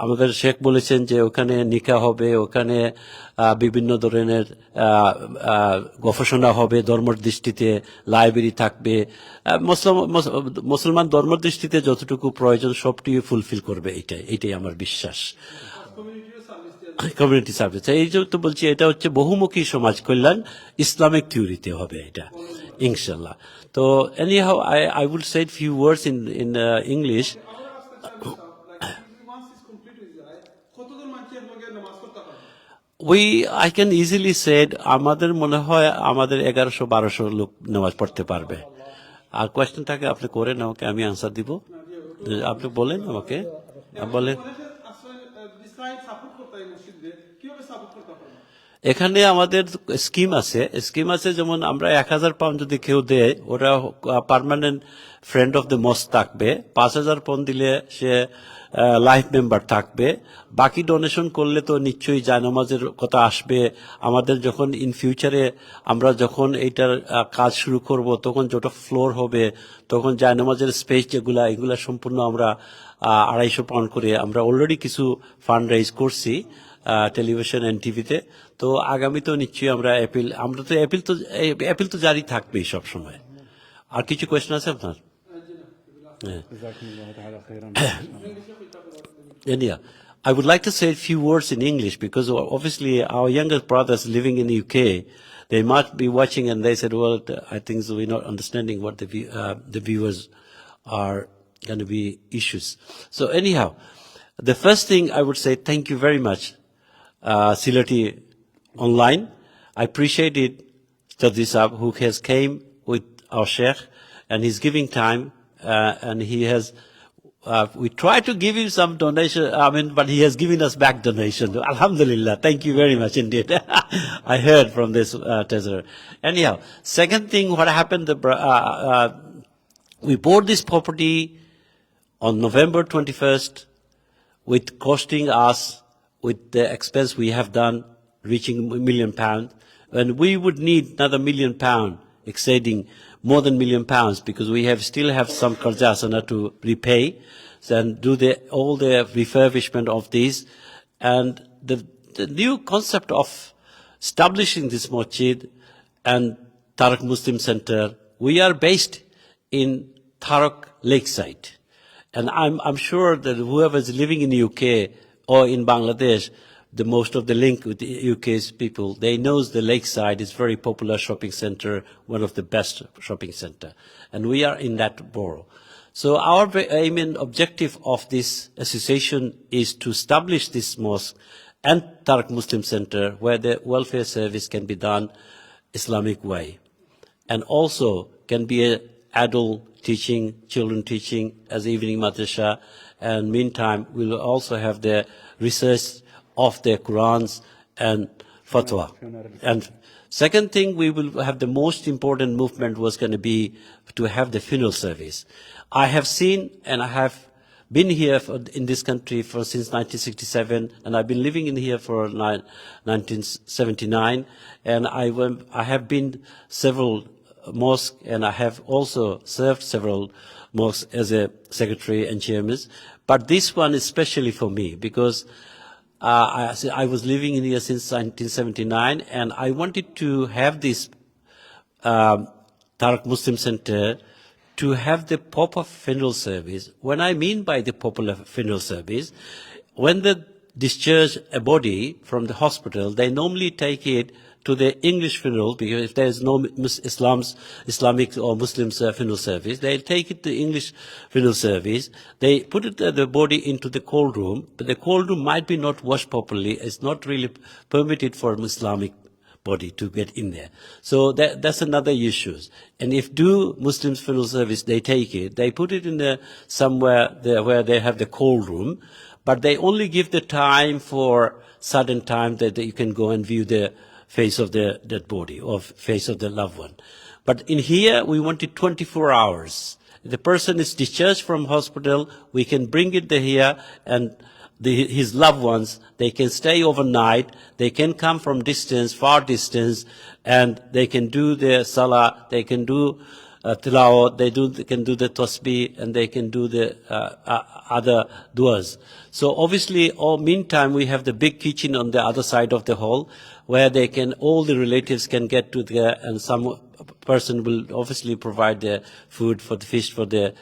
Speaker 4: আমাদের শেখ বলেছেন যে ওখানে নিকা হবে, ওখানে বিভিন্ন ধরনের গবেষণা হবে, ধর্মের দৃষ্টিতে লাইব্রেরি থাকবে, মুসলমান ধর্মের দৃষ্টিতে যতটুকু প্রয়োজন সবটি ফুলফিল করবে। এইটাই আমার বিশ্বাস। কমিউনিটি সার্ভিস, এই যে তো বলছি, এটা হচ্ছে বহুমুখী সমাজ কল্যাণ, ইসলামিক থিওরিতে হবে এটা ইনশাল্লাহ। তো anyhow I will say a few words in English. I can easily say আমাদের মনে হয় আমাদের 1100-1200 লোক নামাজ পড়তে পারবে। আর কোয়েশ্চেনটাকে আপনি করেন, আমাকে আমি আনসার দিব। আপনি বলেন আমাকে, বলেন। এখানে আমাদের স্কিম আছে, যেমন আমরা 1000 পাউন্ড যদি কেউ দেয়, ওরা permanent friend of the mosque থাকবে। 5000 পাউন্ড দিলে সে লাইফ মেম্বার থাকবে। বাকি ডোনেশন করলে তো নিশ্চয়ই জায়নামাজের কথা আসবে। আমাদের যখন ইন ফিউচারে আমরা যখন এইটার কাজ শুরু করব, তখন যত ফ্লোর হবে, তখন জায়নামাজের স্পেস এগুলা সম্পূর্ণ আমরা 250 পাউন্ড করে আমরা অলরেডি কিছু ফান্ড রাইজ করছি। টেলিভিশন এন্ড টিভিতে। তো আগামীতেও নিশ্চয়ই অ্যাপিল তো জারি থাকবেই সব সময়। আর কিছু কোয়েশ্চেন আছে আপনার? Yeah, I would like to say a few words in English because obviously our younger brothers living in the UK, they might be watching and they said, well, I think so we're not understanding what the viewers are going to be issues. So anyhow, the first thing I would say, thank you very much, Silati Online. I appreciate it, Chadri Saab, who has came with our Sheikh and he's giving time and he has we try to give him some donation, but he has given us back donation. Alhamdulillah, thank you very much indeed. I heard from this treasurer. Anyhow, second thing, what happened, we bought this property on November 21st with costing us, with the expense we have done, reaching £1 million. And we would need another £1 million, exceeding more than £1 million, because we still have some karjasana to repay and do all the refurbishment of these. And the new concept of establishing this masjid and Tarak Muslim Center, we are based in Tarak Lakeside. And I'm sure that whoever is living in the UK or in Bangladesh, the most of the link with the UK's people, they knows the Lakeside is very popular shopping center, one of the best shopping center. And we are in that borough. So our aim and objective of this association is to establish this mosque and Tarak Muslim Center where the welfare service can be done Islamic way. And also can be a adult teaching, children teaching as evening madrasa. And meantime, we'll also have the research of the Qurans and fatwa. And second thing, we will have the most important movement was going to be to have the funeral service. I have seen and I have been here in this country since 1967, and I've been living in here for 1979, and I have been several mosques, and I have also served several mosques as a secretary and chairman. But this one is especially for me because I was living in here since 1979, and I wanted to have this Tarak Muslim Center to have the proper funeral service. When I mean by the popular funeral service, when they discharge a body from the hospital, they normally take it to the English funeral, because if there is no Islamic or Muslims funeral service, they'll take it to English funeral service. They put the body into the cold room, but the cold room might be not washed properly. It's not really permitted for Islamic body to get in there. So that's another issue. And if Muslims funeral service, they take it, they put it in somewhere there where they have the cold room, but they only give the time for certain time that you can go and view the face of the dead body or face of the loved one. But in here, we wanted 24 hours. The person is discharged from hospital, we can bring it here, and his loved ones, they can stay overnight, they can come from far distance, and they can do their salah, they can do tilawat, they can do the tasbih, and they can do the other du'as. So obviously, meantime, we have the big kitchen on the other side of the hall, where all the relatives can get to there, and some person will obviously provide the food for the fish for the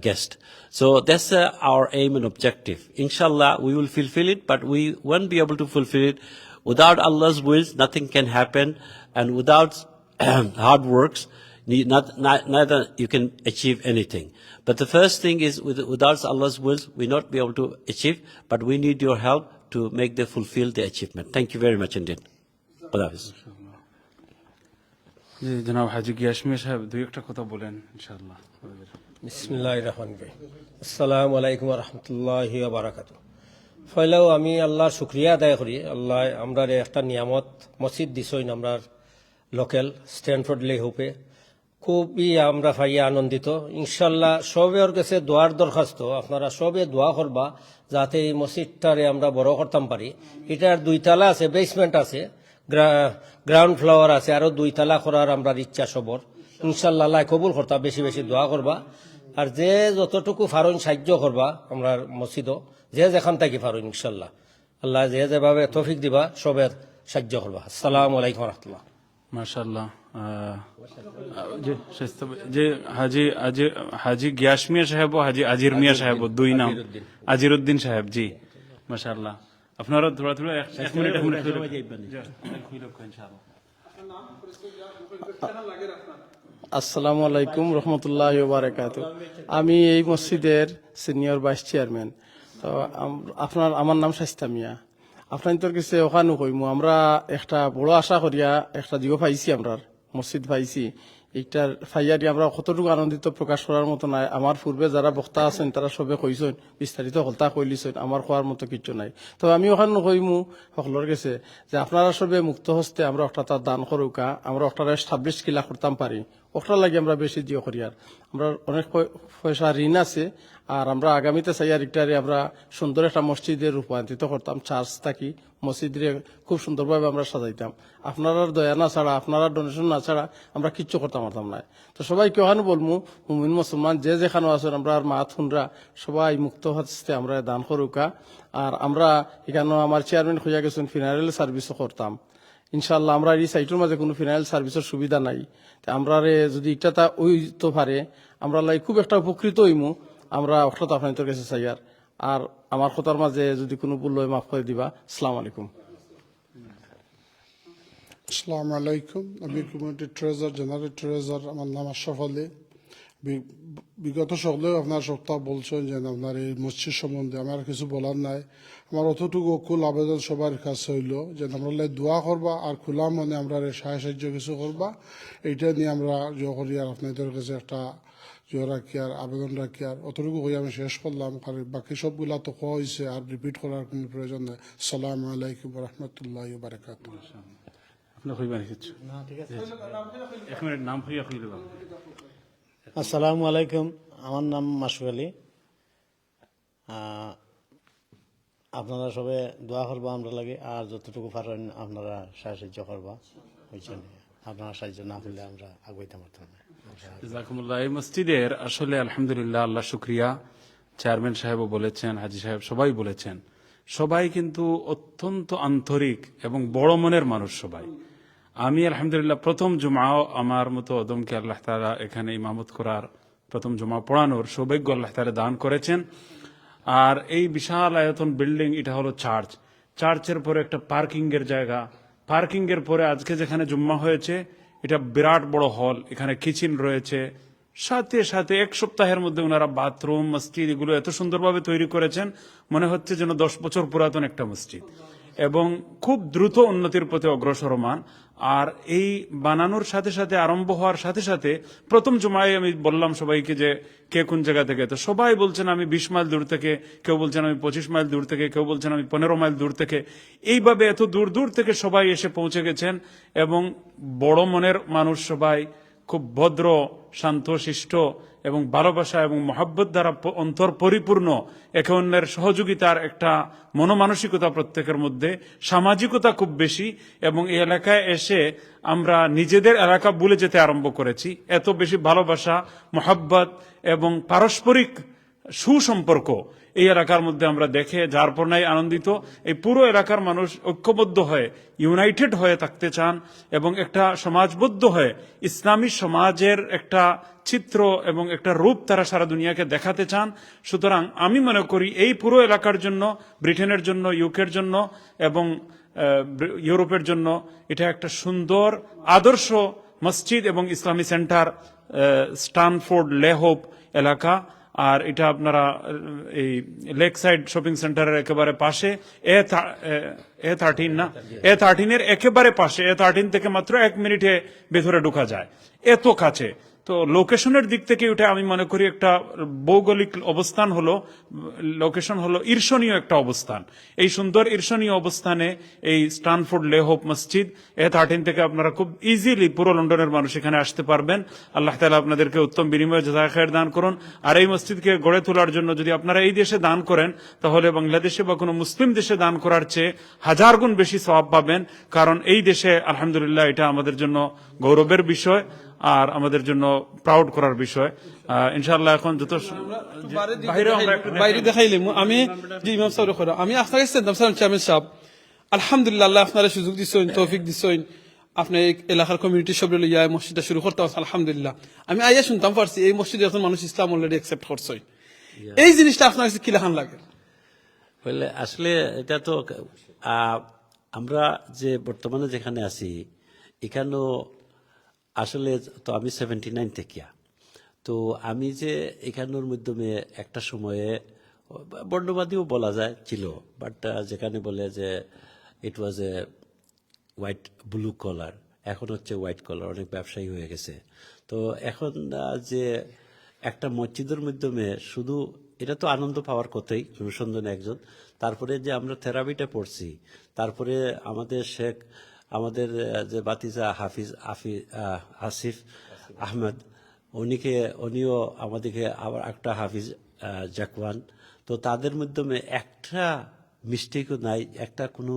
Speaker 4: guest. So that's our aim and objective. Inshallah, we will fulfill it, but we won't be able to fulfill it without Allah's will. Nothing can happen, and without hard works, neither you can achieve anything. But the first thing is, without Allah's will, we not be able to achieve. But we need your help to fulfill the achievement. Thank you very much indeed. Khuda Hafiz.
Speaker 3: জি জনাব হাজী গিয়াসমি সাহেব দুই একটা কথা বলেন ইনশাআল্লাহ।
Speaker 5: বিসমিল্লাহির রহমানির রহিম। আসসালামু আলাইকুম ওয়া রাহমাতুল্লাহি ওয়া বারাকাতুহু। ফয়লাও আমি আল্লাহর শুকরিয়া আদায় করি, আল্লাহ আমরার একটা নিয়ামত মসজিদ দিছইন আমরার লোকাল স্ট্যানফোর্ড লে হোপে, খুবই আমরা পাইয়া আনন্দিত। ইনশাল্লাহ সবের কাছে দোয়ার দরখাস্ত, আপনারা সবে দোয়া করবা যাতে এই মসজিদটারে আমরা বড় করতাম পারি। এটার 2 তলা আছে, বেসমেন্ট আছে, গ্রাউন্ড ফ্লোর আছে, আরো 2 তলা করার আমরা ইচ্ছা সবর। ইনশাল্লাহ আল্লাহ কবুল করতা, বেশি বেশি দোয়া করবা। আর যে যতটুকু ফারুন সাহায্য করবা আমরা মসজিদও, যে যেখান থেকে ফারুন ইনশাল্লাহ আল্লাহ যে যেভাবে তৌফিক দিবা সবের সাহায্য করবা। আসসালামু আলাইকুম রহমতুল্লাহ।
Speaker 3: মাশাআল্লাহ। যে হাজি গিয়াস মিয়া সাহেব ও হাজি আজির মিয়া সাহেব, দুই নাম, আজিরউদ্দিন সাহেব, জি মাশাআল্লাহ। আপনারা থোড়া থোড়া এক মিনিট ইনশাআল্লাহ।
Speaker 6: আসসালামু আলাইকুম রহমতুল্লাহি ওয়া বারাকাতুহু। আমি এই মসজিদের সিনিয়র ভাইস চেয়ারম্যান। তো আমার নাম শাইস্তা মিয়া। আপনার কাছে ওখানে কইমু আমরা একটা বড় আশা করিয়া একটা জিও পাইছি, আমরা মসজিদ পাইছি। এইটার ফাইয়ারি আমরা কতটুকু আনন্দিত প্রকাশ করার মতো নাই। আমার পূর্বে যারা বক্তা আছেন তারা সবে কইছেন, বিস্তারিত হলতা কইলিছেন, আমার কোয়ার মতো কিছু নাই। তো আমি ওখানে কইমু সকলের কাছে যে আপনারা সবে মুক্ত হস্তে আমরা একটা তার দান করুকা, আমরা একটা এস্টাবলিশ কিলা করতাম পারি, ওটার লাগে আমরা বেশি জিও করি। আর আমরা অনেক পয়সা ঋণ আছে, আর আমরা আগামীতে চাই আর ইটারে আমরা সুন্দর একটা মসজিদে রূপান্তরিত করতাম। চার্চ থাকি মসজিদে খুব সুন্দরভাবে আমরা সাজাইতাম। আপনারা দয়া না ছাড়া, আপনারা ডোনেশন না ছাড়া আমরা কিচ্ছু করতাম পারতাম না। তো সবাইকে ওখানে বলবো, মুমিন মুসলমান যে যেখানে আছেন আমরা আর মা থুনরা সবাই মুক্ত হচ্ছে আমরা দান করুকা। আর আমরা এখানে আমার চেয়ারম্যান হইয়া গেছেন ফিনারেল সার্ভিসও করতাম। ইনশাল্লাহ আমরা এই সাইটের মাঝে কোনো ফিনারেল সার্ভিসের সুবিধা নাই। আমরা যদি একটা ওইতে পারে আমরা খুব একটা উপকৃত হইমু। আমরা অর্থাৎ আপনাদের কাছে চাই। আর আমার কথার মাঝে যদি কোনো ভুল হয় মাফ করে দিবা। আসসালামু আলাইকুম।
Speaker 7: আসসালামু আলাইকুম। আমি কমিউনিটি ট্রেজার, জেনারেল ট্রেজার, আমার নাম আশরাফ আলী। বিগত সকলেও আপনার সপ্তাহ বলছেন যে আপনার এই মসজিদ সম্বন্ধে আমার কিছু বলার নাই। আমার অতটুকু অকুল আবেদন সবার কাছে হইল যে আমরা দোয়া করবা আর খোলা মনে আমরা সাহায্য কিছু করবা। এইটা নিয়ে আমরা জয় করি আর আপনাদের কাছে একটা জয় রাখি আর আবেদন রাখি। আর অতটুকু হয়ে আমি শেষ করলাম, কারণ বাকি সবগুলা তো কোয়া হয়েছে, আর রিপিট করার কোনো প্রয়োজন নেই। আসসালামু আলাইকুম রহমতুল্লাহি ওয়া বারাকাতুহু।
Speaker 3: আপনি কইবেন কিছু? না, ঠিক আছে, এক মিনিট নাম হইয়া কইলে বাবা।
Speaker 8: আসসালামু আলাইকুম, আমার নাম মাসুক আলী। আপনারা সবে দোয়া করবা আমরা লাগে, আর যতটুকু পারেন আপনারা সাহায্য করবা। বুঝছেন, আপনারা সাহায্য না করলে আমরা আগাইতে পারতাম না।
Speaker 3: জাযাকুমুল্লাহ। এই মসজিদের আসলে আলহামদুলিল্লাহ, আল্লাহ শুকরিয়া, চেয়ারম্যান সাহেবও বলেছেন, হাজি সাহেব সবাই বলেছেন, সবাই কিন্তু অত্যন্ত আন্তরিক এবং বড় মনের মানুষ সবাই। আমি আলহামদুলিল্লাহ প্রথম জুমাও আমার মতো অদমকে আল্লাহ তাআলা এখানে ইমামত করার, প্রথম জুমা পড়ানোর সৌভাগ্য আল্লাহ তাআলা দান করেছেন। আর এই বিশাল আয়তন বিল্ডিং, এটা হলো চার্চ। চার্চের পরে একটা পার্কিং এর জায়গা, পার্কিং এর পরে আজকে যেখানে জুম্মা হয়েছে এটা বিরাট বড় হল, এখানে কিচেন রয়েছে, সাথে সাথে এক সপ্তাহের মধ্যে ওনারা বাথরুম, মসজিদ এগুলো এত সুন্দরভাবে তৈরি করেছেন, মনে হচ্ছে যেন 10 বছর পুরাতন একটা মসজিদ, এবং খুব দ্রুত উন্নতির পথে অগ্রসরমান। আর এই বানানোর সাথে সাথে, আরম্ভ হওয়ার সাথে সাথে, প্রথম জুমায় আমি বললাম সবাইকে যে কে কোন জায়গা থেকে, তো সবাই বলছেন আমি 20 মাইল দূর থেকে, কেউ বলছেন আমি 25 মাইল দূর থেকে, কেউ বলছেন আমি 15 মাইল দূর থেকে। এইভাবে এত দূর দূর থেকে সবাই এসে পৌঁছে গেছেন, এবং বড় মনের মানুষ সবাই, খুব ভদ্র, শান্ত শিষ্ট এবং ভালোবাসা এবং মহব্বত দ্বারা অন্তর পরিপূর্ণ, একে অন্যের সহযোগিতার একটা মনোমানসিকতা প্রত্যেকের মধ্যে, সামাজিকতা খুব বেশি। এবং এই এলাকায় এসে আমরা নিজেদের এলাকা ভুলে যেতে আরম্ভ করেছি। এত বেশি ভালোবাসা, মহব্বত এবং পারস্পরিক সুসম্পর্ক এই এলাকার মধ্যে আমরা দেখে যার পর নাই আনন্দিত। এই পুরো এলাকার মানুষ ঐক্যবদ্ধ হয়ে, ইউনাইটেড হয়ে থাকতে চান এবং একটা সমাজবদ্ধ হয়ে ইসলামী সমাজের একটা চিত্র এবং একটা রূপ তারা সারা দুনিয়াকে দেখাতে চান। সুতরাং আমি মনে করি এই পুরো এলাকার জন্য, ব্রিটেনের জন্য, ইউকের জন্য এবং ইউরোপের জন্য এটা একটা সুন্দর আদর্শ মসজিদ এবং ইসলামী সেন্টার, স্টানফোর্ড লে হোপ এলাকা। আর এটা আপনারা এই লেক সাইড শপিং সেন্টারের একেবারে পাশে, A13 না, A13 এর একেবারে পাশে। A13 থেকে মাত্র 1 মিনিটে ভেতরে ঢোকা যায়, এত কাছে। তো লোকেশনের দিক থেকে এটা আমি মনে করি একটা ভৌগোলিক অবস্থান হলো, লোকেশন হলো ঈর্ষণীয় একটা অবস্থান। এই সুন্দর ঈর্ষণীয় অবস্থানে এই স্টানফোর্ড লে হোপ মসজিদ, A13 থেকে আপনারা খুব ইজিলি পুরো লন্ডনের মানুষ এখানে আসতে পারবেন। আল্লাহ তাআলা আপনাদেরকে উত্তম বিনিময়ে জাযায়ে খায়ের দান করুন। আর এই মসজিদকে গড়ে তোলার জন্য যদি আপনারা এই দেশে দান করেন, তাহলে বাংলাদেশে বা কোনো মুসলিম দেশে দান করার চেয়ে 1000 গুণ বেশি সওয়াব পাবেন। কারণ এই দেশে আলহামদুলিল্লাহ এটা আমাদের জন্য গৌরবের বিষয়। আর আমাদের জন্য প্রাউড করার বিষয়। ইনশাআল্লাহ এখন যত বাইরে আমরা একটু
Speaker 1: বাইরে দেখাইলে আমি যে ইমাম সাহেব করে আমি আপনার কাছে চেয়ারম্যান সাহেব আলহামদুলিল্লাহ আল্লাহ আপনারা সুযোগ দিচ্ছেন তৌফিক দিচ্ছেন আপনি এলাকার কমিউনিটি সব লইয়া মসজিদটা শুরু করতে আলহামদুলিল্লাহ আমি আইয়া শুনতাম পারছি এই মসজিদে এখন মানুষ ইসলাম অলরেডি অ্যাকসেপ্ট করছে এই জিনিসটা আপনার কাছে কি লেখান লাগে
Speaker 4: বললে আসলে এটা তো আমরা যে বর্তমানে যেখানে আছি এখানেও আসলে তো আমি 79 থেকে তো আমি যে এখানের মাধ্যমে একটা সময়ে বর্ণবাদীও বলা যায় ছিল বাট যেখানে বলে যে ইট ওয়াজ এ হোয়াইট ব্লু কলার এখন হচ্ছে হোয়াইট কলার অনেক ব্যবসায়ী হয়ে গেছে তো এখন যে একটা মসজিদের মাধ্যমে শুধু এটা তো আনন্দ পাওয়ার কথাই অনুসন্ধানে একজন তারপরে যে আমরা থেরাপিটা পড়ছি তারপরে আমাদের শেখ আমাদের যে বাতিজা আসিফ আহমেদ উনিও আমাদেরকে আবার একটা হাফিজ জাকওয়ান তো তাদের মাধ্যমে একটা মিস্টেকও নাই একটা কোনো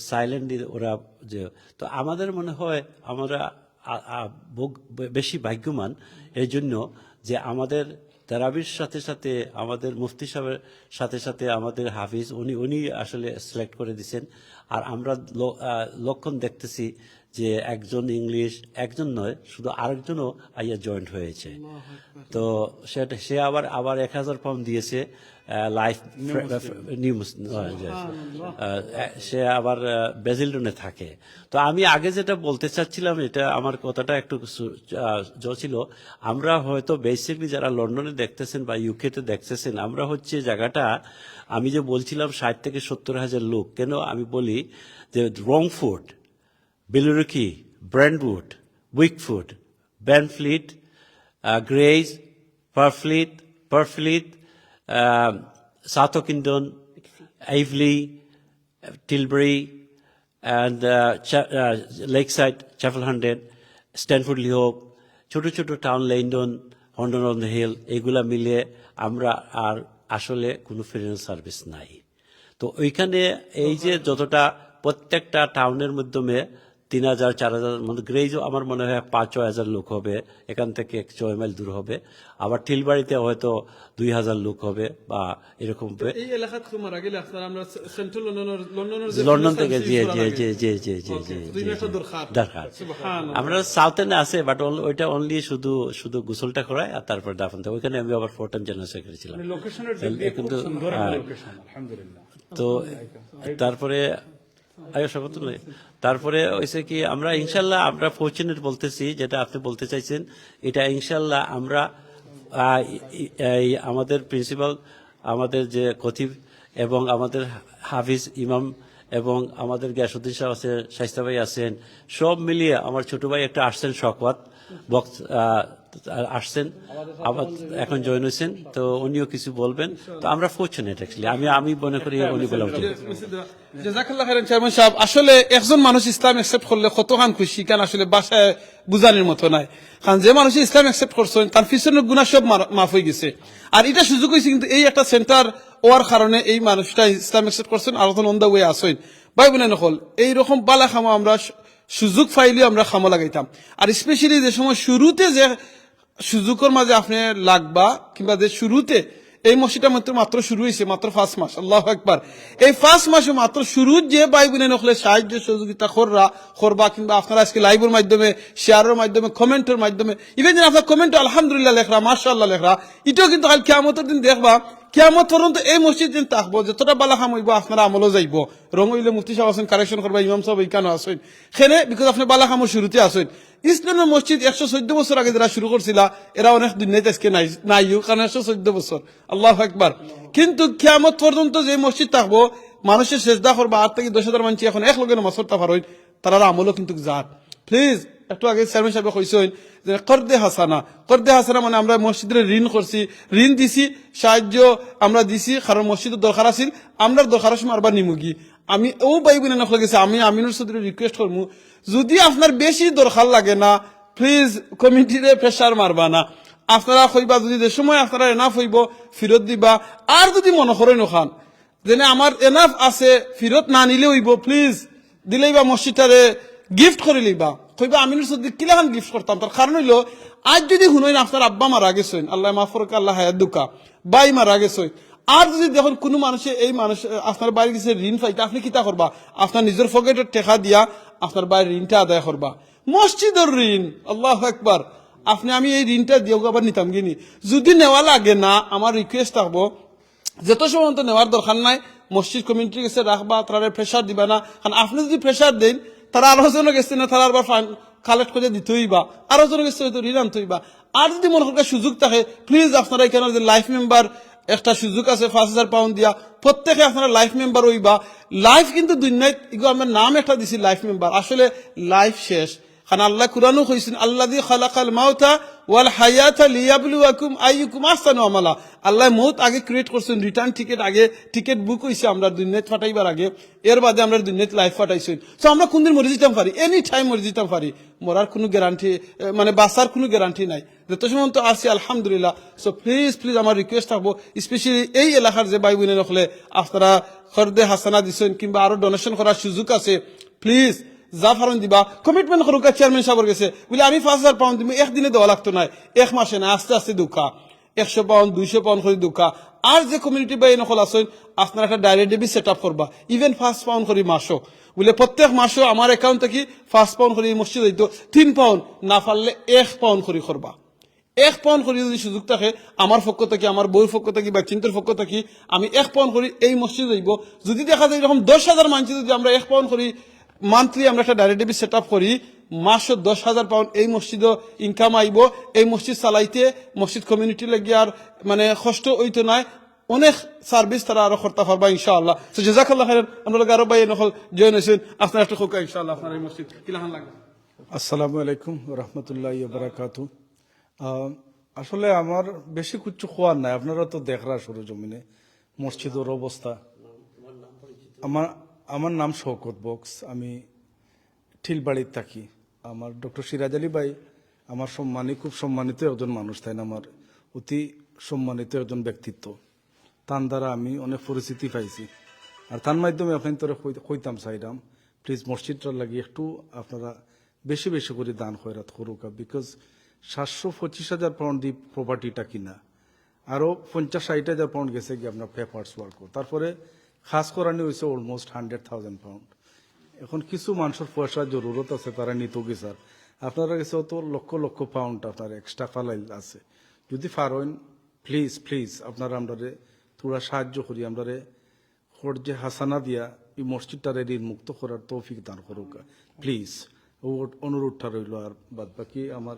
Speaker 4: সাইলেন্টলি ওরা যে তো আমাদের মনে হয় আমরা বেশি ভাগ্যবান এই জন্য যে আমাদের তারাবির সাথে সাথে আমাদের মুফতি সাহেবের সাথে সাথে আমাদের হাফিজ উনি আসলে সিলেক্ট করে দিয়েছেন আর আমরা লক্ষণ দেখতেছি যে একজন ইংলিশ একজন নয় শুধু আরেকজনও আইয়া জয়েন্ট হয়েছে তো সে আবার 1000 পাউন্ড দিয়েছে লাইফ নিউজ সে আবার বেজিলডনে থাকে তো আমি আগে যেটা বলতে চাচ্ছিলাম এটা আমার কথাটা একটু ছিল আমরা হয়তো বেসিকলি যারা লন্ডনে দেখতেছেন বা ইউকেতে দেখতেছেন আমরা হচ্ছে জায়গাটা আমি যে বলছিলাম 60 থেকে 70 হাজার লোক কেন আমি বলি যে রংফোর্ড Billericay, Brentwood, Wickford, Benfleet, Grays, Purfleet, South Ockendon, Avely, Tilbury, and Lakeside, Chapel Hundred, Stanford Le Hope, ছোট ছোট টাউন লেইন্ডন হন্ডন অন দ্য হিল এগুলা মিলে আমরা আর আসলে কোনো ফ্রিল্যান্স সার্ভিস নাই তো ওইখানে এই যে যতটা প্রত্যেকটা টাউনের মাধ্যমে 3000 4000 মানে গ্রেজও আমার মনে হয় 5-6 লোক হবে এখান থেকে 6 মাইল দূর হবে আবার ঠিলবাড়িতে হয়তো 2000 লোক হবে বা এরকম হবে
Speaker 1: এই এলাকা তোমার আগে আপনারা আমরা সেন্ট্রাল
Speaker 4: লন্ডন থেকে জি দরকার আমরা সাউথেনে আছে বাট ওইটা অনলি শুধু গোসলটা করায় আর তারপর দাফন দেয় ওইখানে আমি আবার 4 টাইম জেনারেল করেছিলাম কিন্তু তো তারপরে তারপরে হয়েছে কি আমরা ইনশাল্লাহ আমরা ফরচুনেট বলতেছি যেটা আপনি বলতে চাইছেন এটা ইনশাল্লাহ আমরা আমাদের প্রিন্সিপাল আমাদের যে খতিব এবং আমাদের হাফিজ ইমাম এবং আমাদের গিয়াসউদ্দিন সাহেব আছেন শাইস্তা ভাই আছেন সব মিলিয়ে আমার ছোট ভাই একটা আসছেন শওকত আসছেন আবার এখন জয়েন হয়েছেন তো উনিও কিছু বলবেন তো আমরা ফরচুনেট অ্যাকচুয়ালি আমি মনে করি উনি বলা উচিত
Speaker 1: জাযাকাল্লাহ খাইরান চেয়ারম্যান সাহেব আসলে একজন মানুষ ইসলাম অ্যাকসেপ্ট করলে কতখান খুশি কারণ আসলে বাসায় বুঝানোর মতো নাই কারণ যে মানুষ ইসলাম অ্যাকসেপ্ট করছেন তার পিছনের গুনাহ সব মাফ হয়ে গেছে আর এটা সুযোগ হয়েছে কিন্তু এই একটা সেন্টার ওয়ার কারণে এই মানুষটা ইসলাম অ্যাকসেপ্ট করছেন আর তখন অন দ্য ওয়ে আসেন ভাই বোনেন হল এইরকম বালা খামো আমরা সুযোগ পাইলে আমরা খামো লাগাইতাম আর স্পেশালি যে সময় শুরুতে যে সুযোগের মাঝে আপনি লাগবা কিংবা যে শুরুতে এই মসজিদটা মাত্র শুরু হয়েছে মাত্র 5 মাস আল্লাহু আকবার এই 5 মাসে মাত্র শুরু যে ভাই বোনেন হলে সাহায্য সহযোগিতা করবা কিংবা আপনারা আজকে লাইভের মাধ্যমে শেয়ারের মাধ্যমে কমেন্টের মাধ্যমে ইভেন আপনার কমেন্ট আলহামদুলিল্লাহ লেখরা মাশাআল্লাহ লেখরা এটাও কিন্তু কাল কিয়ামতের দিন দেখবা কিয়ামত পর্যন্ত এই মসজিদ দিন থাকবো যতটা বালা খাম হইব আপনারা আমলও যাইব রং হইলে মুফতি সাহেব আছেন কারেকশন করবা ইমাম সাহেব এইখানে আসেন সেনে বিকজ আপনি বালা খামও শুরুতে আসেন ইসলামের মসজিদ 114 বছর আগে যারা শুরু করছিল এরা অনেক দুনিয়াতে আজকে নাই কারণ 114 বছর আল্লাহু আকবার কিন্তু কিয়ামত পর্যন্ত যে মসজিদ থাকবো মানুষের সেজদা করবা 8 থেকে 10,000 মানুষ এখন এক লগে নামাজ পড়তে পারেন তারা আমলও কিন্তু যাক প্লিজ একটু আগে চেয়ারম্যান সাহেব কইছেন যে কর্দে হাসানা মানে আমরা মসজিদের ঋণ করছি ঋণ দিছি সাহায্য আমরা দিছি কারণ মসজিদের দরকার আছিল আমরা দরকার সময় আরবার নিমুগি আমি ও ভাই বোনে নকল গেছে আমি আমিনুর চৌধুরী রিকোয়েস্ট করবো যদি আপনার বেশি দরকার লাগে না প্লিজ কমিটিরে প্রেসার মারবা না আপনারা কইবা যদি যে সময় আপনারা এনাফ হইব ফেরত দিবা আর যদি মনে করেন ওখান যেন আমার এনাফ আছে ফেরত না নিলে হইব প্লিজ দিলেই বা মসজিদটারে গিফট করে লইবা কইবা আমিনুর সিদ্দিক কিলাখান গিফট করতাম তার কারণ হইলো আজ যদি শুনেন আপনার আব্বা মারা গেছেন আল্লাহ মাফ করুক আল্লাহ হায়াত দুকা বাই মারা গেছেন আর যদি দেখুন কোনো মানুষে এই মানুষ আপনার বাড়ির কাছে ঋণ পাইতে আপনি কিতা করবা আপনার নিজের পকেটের টেকা দিয়া আপনার বাড়ির ঋণটা আদায় করবা মসজিদের ঋণ আল্লাহু আকবার আপনি আমি এই ঋণটা দিয়েও আবার নিতাম গিনি যদি নেওয়া লাগে না আমার রিকোয়েস্ট থাকবো যত সময় তো নেওয়ার দরকার নাই মসজিদ কমিউনিটির কাছে রাখবা তারা প্রেশার দিবা না কারণ আপনি যদি প্রেশার দেন তারা আরো জন গেছে না তারা আবার কালেক্ট করে দিতেই বা আরো জন গেছে হয়তো ঋণ আনতেই বা আর যদি মনে করার সুযোগ থাকে প্লিজ আপনারা এখানে যে লাইফ মেম্বার একটা সুযোগ আছে 5,000 পাউন্ড দিয়া প্রত্যেকে আপনারা লাইফ মেম্বার হইবা লাইফ কিন্তু দুনিয়ায় ইগো আমার নাম একটা দিছি লাইফ মেম্বার আসলে লাইফ শেষ কারণ আল্লাহ কুরআনও কইছেন আল্লাযী খালাকাল মাউতা ওয়াল হায়াতা লিয়াবলুয়াকুম আইয়ুকুম আহসানু আমালা আল্লাহ মউত আগে ক্রিয়েট করছেন রিটার্ন টিকেট আগে টিকেট বুক হইছে আমরা দুনিয়াতে ফাটাইবার আগে এর বাদে আমরা দুনিয়াতে লাইফ ফাটাইছেন সো আমরা কোনদিন মরে যেতাম পারি এনি টাইম মরে যেতাম পারি মরার কোনো গ্যারান্টি মানে বাঁচার কোনো গ্যারান্টি নাই যত সময় তো আসি আলহামদুলিল্লাহ সো প্লিজ আমার রিকোয়েস্ট থাকবো স্পেশালি এই এলাকার যে ভাই বোনের হলে আপনারা খরদে হাসানা দিচ্ছেন কিংবা আরো ডোনেশন করার সুযোগ আছে প্লিজ যা ফারণ দিবা কমিটমেন্ট করুক চেয়ারম্যান সাহেবের গেছে বলে আমি 5,000 পাউন্ড দিব একদিনে দেওয়া লাগতো না এক মাসে না আস্তে আস্তে দুঃখা 100 পাউন্ড 200 পাউন্ড করে দুঃখা আর যে কমিউনিটি বাই নকল আছেন আপনারা একটা ডাইরেক্ট ডেবিট সেট আপ করবা ইভেন 5 পাউন্ড করে মাসও বলে প্রত্যেক মাসও আমার অ্যাকাউন্ট থেকে 5 পাউন্ড করে মসজিদ হইতো 3 পাউন্ড না পারলে 1 পাউন্ড করে করবা 1 পাউন্ড করে যদি সুযোগ থাকে আমার পক্ষ থেকে আমার বউর পক্ষ থেকে বা চিন্তার পক্ষ থেকে আমি 1 পাউন্ড করি এই মসজিদ হইব যদি দেখা যায় এরকম 10,000 মানুষ যদি আমরা 1 পাউন্ড করি মান্থলি আমরা একটা ডাইরেক্ট ডেবিট সেট আপ করি মাসে 10,000 পাউন্ড এই মসজিদও ইনকাম আইব এই মসজিদ চালাইতে মসজিদ কমিউনিটি লাগি আর মানে কষ্ট হইতো নাই অনেক সার্ভিস তারা আরো করতে পারবা ইনশাআল্লাহ তো জাযাকাল্লাহ খাইরান আমরা আরো ভাই নকল জয়েন হইছেন আপনারা একটা খোকা ইনশাআল্লাহ আপনার এই মসজিদ কিলাহান লাগবে
Speaker 9: আসসালামু আলাইকুম রহমতুল্লাহি বারাকাতু আসলে আমার বেশি কিছু খোয়ার নাই আপনারা তো দেখরা শুরু জমিনে মসজিদের অবস্থা আমার নাম শওকত বক্স আমি ঠিলবাড়িতে থাকি আমার ডক্টর সিরাজ আলী ভাই আমার খুব সম্মানিত একজন মানুষ তাই না আমার অতি সম্মানিত একজন ব্যক্তিত্ব তার দ্বারা আমি অনেক পরিচিতি পাইছি আর তার মাধ্যমে আপনি তোরা কইতাম চাইলাম প্লিজ মসজিদটার লাগি একটু আপনারা বেশি বেশি করে দান খয়রাত করুকা বিকজ 725,000 পাউন্ড দি প্রপার্টিটা কিনা আরো 50-60,000 পাউন্ড গেছে কি আপনার পেপারস ওয়ার্ক তারপরে খাস করানি হয়েছে অলমোস্ট 100,000 পাউন্ড এখন কিছু মানুষের পয়সার জরুরত আছে তারা নিত কি স্যার আপনারা কাছে তো লক্ষ লক্ষ পাউন্ড আপনার এক্সট্রা ফালাইল আছে যদি পারেন প্লিজ আপনারা আমরা থোড়া সাহায্য করি আমরা যে হাসানা দিয়া এই মসজিদটারে ঋণ মুক্ত করার তৌফিক দান করুক প্লিজ ও অনুরোধটা রইল আর বাদ বাকি আমার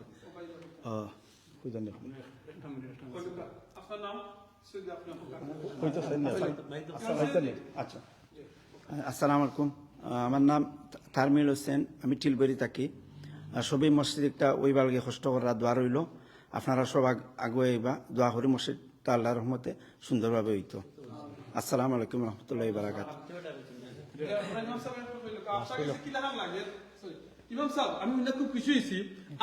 Speaker 10: আচ্ছা আসসালামু আলাইকুম আমার নাম তারমিল হোসেন আমি টিলবাড়ি থাকি সবই মসজিদ একটা ওই বালগে কষ্ট করা দোয়া রইল আপনারা সব আগুয়ে আইবা দোয়া করি মসজিদটা আল্লাহর রহমতে সুন্দরভাবে হইতো আসসালামু আলাইকুম রহমতুল্লাহি বারাকাতুহু
Speaker 1: ইমাম সাহেব আমি খুব খুশি হয়েছি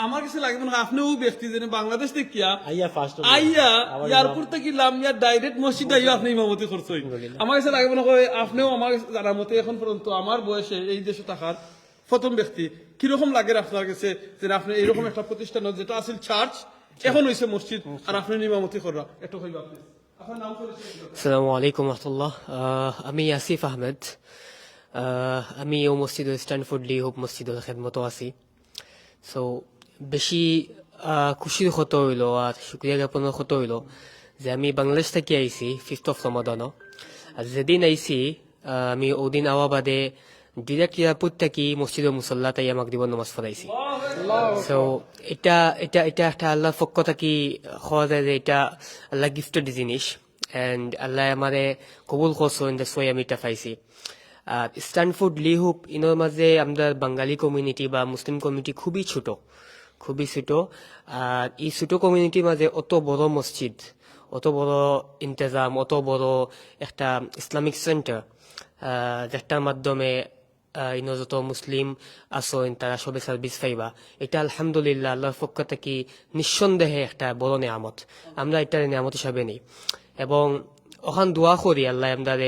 Speaker 1: আমার কাছে লাগে মনে হয় আপনিও ব্যক্তি যেন বাংলাদেশ থেকে আইয়া এয়ারপোর্ট থেকে লামিয়া ডাইরেক্ট মসজিদ আইয়া আপনি ইমামতি করছেন আমার কাছে লাগে মনে হয় আপনিও আমার জানার মতে এখন পর্যন্ত আমার বয়সে এই দেশে থাকার প্রথম ব্যক্তি কিরকম লাগে আপনার কাছে যে আপনি এইরকম একটা প্রতিষ্ঠান যেটা আসল চার্চ এখন হয়েছে মসজিদ আর আপনি ইমামতি করা একটু হইবা আপনি আপনার নাম
Speaker 2: আসসালামু আলাইকুম রাহমাতুল্লাহ আমি আসিফ আহমেদ আমি ও মসজিদ স্ট্যানফোর্ড লি হোপ মসজিদের খেদমতো আছি সো বেশি খুশির কথা হইল আর শুক্রিয়া জ্ঞাপনের কথা হইল যে আমি বাংলাদেশ থেকে আইছি 5th of Ramadan আর যেদিন আইছি আমি ওদিন আওয়া বাদে ডিরেক্ট এয়ারপোর্ট থেকে মসজিদের মুসল্লা তাই আমাক দিব নামাজ পড়াইছি সো এটা এটা এটা একটা আল্লাহর পক্ষ থেকে হওয়া যায় যে এটা আল্লাহ গিফটেড জিনিস এন্ড আল্লাহ আমারে কবুল করছেন যে আমি এটা পাইছি স্ট্যানফোর্ড লি হুপ ইনোর মাঝে আমাদের বাঙালি কমিউনিটি বা মুসলিম কমিউনিটি খুবই ছোট আর এই ছোট কমিউনিটির মাঝে অত বড় মসজিদ অত বড় ইন্তজাম অত বড় একটা ইসলামিক সেন্টার যেটার মাধ্যমে ইনো যত মুসলিম আছেন তারা সবে সার্ভিস পাইবা এটা আলহামদুলিল্লাহ আল্লাহর পক্ষ থেকে নিঃসন্দেহে একটা বড় নিয়ামত আমরা এটার নিয়ামত হিসাবে নেই এবং ওখান দোয়া করি আল্লাহ আমাদের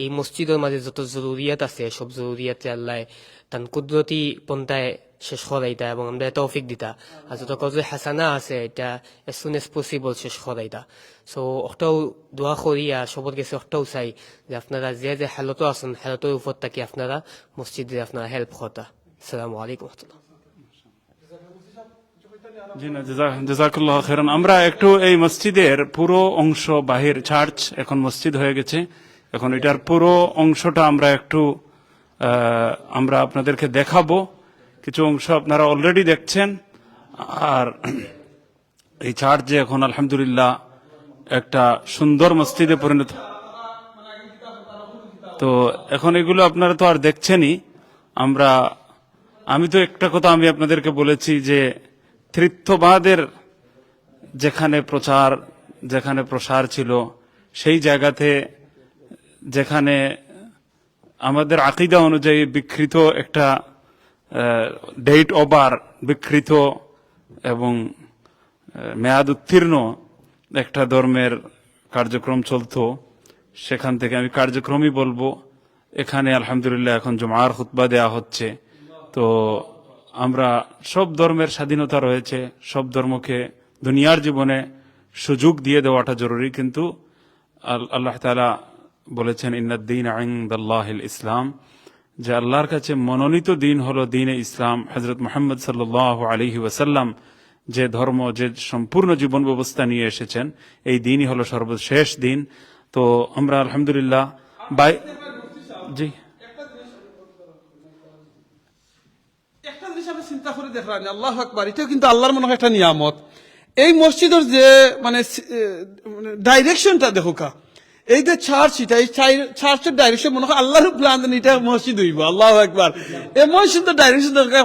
Speaker 2: এই মসজিদের মাঝে যত জরুরিয়াত আছে সব জরুরিয়াতে আল্লাহ তান কুদরতি পন্থায় শেষ করাইতা এবং আমরা তৌফিক দিতা আর যত কজে হাসানা আছে এটা এজ সুন এজ পসিবল শেষ করাইতা সো অটাও দোয়া করি আর সবর কাছে অটাও চাই যে আপনারা যে যে হালতো আছেন হালতের উপর থাকি আপনারা মসজিদে আপনারা হেল্প করতা। আসসালামু আলাইকুম রহমতুল্লাহ।
Speaker 3: জি না, জাযাকাল্লাহ খাইরান। আমরা একটু এই মসজিদের পুরো অংশ বাহির চার্চ এখন মসজিদ হয়ে গেছে, এখন এটার পুরো অংশটা আমরা একটু আমরা আপনাদেরকে দেখাবো। কিছু অংশ আপনারা অলরেডি দেখছেন। আর এই চার্চ যে এখন আলহামদুলিল্লাহ একটা সুন্দর মসজিদে পরিণত, তো এখন এগুলো আপনারা তো আর দেখছেনই। আমি তো একটা কথা আমি আপনাদেরকে বলেছি যে তৃতীয়বাদের যেখানে প্রসার ছিল সেই জায়গাতে যেখানে আমাদের আকীদা অনুযায়ী বিকৃত একটা ডেট ওভার বিকৃত এবং মেয়াদ উত্তীর্ণ একটা ধর্মের কার্যক্রম চলতো, সেখান থেকে আমি কার্যক্রমই বলবো। এখানে আলহামদুলিল্লাহ এখন জুমার খুতবা দেয়া হচ্ছে। তো আমরা সব ধর্মের স্বাধীনতা রয়েছে, সব ধর্মকে দুনিয়ার জীবনে সুযোগ দিয়ে দেওয়াটা জরুরি, কিন্তু আল্লাহ তাআলা বলেছেন ইন্নাদ-দীন ইনদাল্লাহিল ইসলাম, যে আল্লাহর কাছে মনোনীত দিন হলো দ্বীনে ইসলাম। হযরত মুহাম্মদ সাল্লাল্লাহু আলাইহি ওয়াসাল্লাম যে ধর্ম, যে সম্পূর্ণ জীবন ব্যবস্থা নিয়ে এসেছেন, এই দিনই হলো সর্বশেষ দিন। তো আমরা আলহামদুলিল্লাহ জি
Speaker 1: একটা জিনিস আপনি চিন্তা করে দেখলেন, আল্লাহু আকবার, এটাও কিন্তু আল্লাহর মনে হয় একটা নিয়ামত। এই মসজিদের যে মানে ডাইরেকশনটা দেখো কা, এই যে চার্চ, এটা এই চার্চের ডাইরেকশন মনে হয় আল্লাহর প্ল্যান, এটা মসজিদ হইব। আল্লাহু আকবার, এমন সুন্দর ডাইরেকশন দরকার।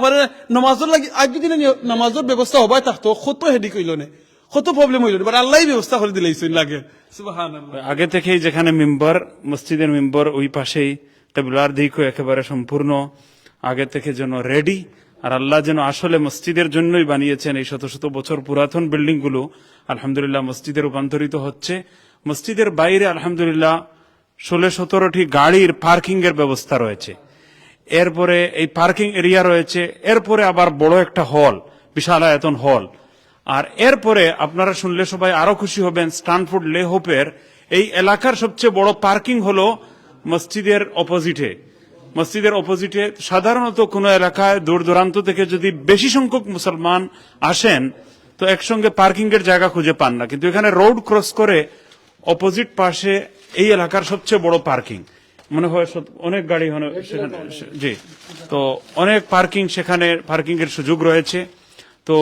Speaker 1: নামাজের লাগে আজ যদি নামাজের ব্যবস্থা হবাই থাকতো, কত হেডিক হইল না, কত প্রবলেম হইল না, বাট আল্লাহই ব্যবস্থা করে দিলেই লাগে। সুবহানাল্লাহ।
Speaker 3: আগে থেকেই যেখানে মিম্বর, মসজিদের মিম্বর ওই পাশেই, কিবলার দিকও একেবারে সম্পূর্ণ আগে থেকে যেন রেডি। আর আল্লাহ যেন আসলে মসজিদের জন্যই বানিয়েছেন এই শত শত বছর পুরাতন বিল্ডিং গুলো আলহামদুলিল্লাহ মসজিদে রূপান্তরিত হচ্ছে। মসজিদের বাইরে আলহামদুলিল্লাহ 16-17টি গাড়ির পার্কিং এর ব্যবস্থা রয়েছে। এরপরে এই পার্কিং এরিয়া রয়েছে, এরপরে আবার বড় একটা হল, বিশাল আয়তন হল। আর এরপরে আপনারা শুনলে সবাই আরো খুশি হবেন, স্ট্যানফোর্ড লে হোপের এই এলাকার সবচেয়ে বড় পার্কিং হলো মসজিদের অপোজিটে। মসজিদের অপোজিটে সাধারণত কোনো এলাকায় দূর দূরান্ত থেকে যদি বেশি সংখ্যক মুসলমান আসেন তো একসঙ্গে পার্কিং এর জায়গা খুঁজে পান না, কিন্তু এখানে রোড ক্রস করে অপোজিট পাশে এই এলাকার সবচেয়ে বড় পার্কিং, মনে হয় অনেক গাড়ি সেখানে, জি, তো অনেক পার্কিং, সেখানে পার্কিং এর সুযোগ রয়েছে। তো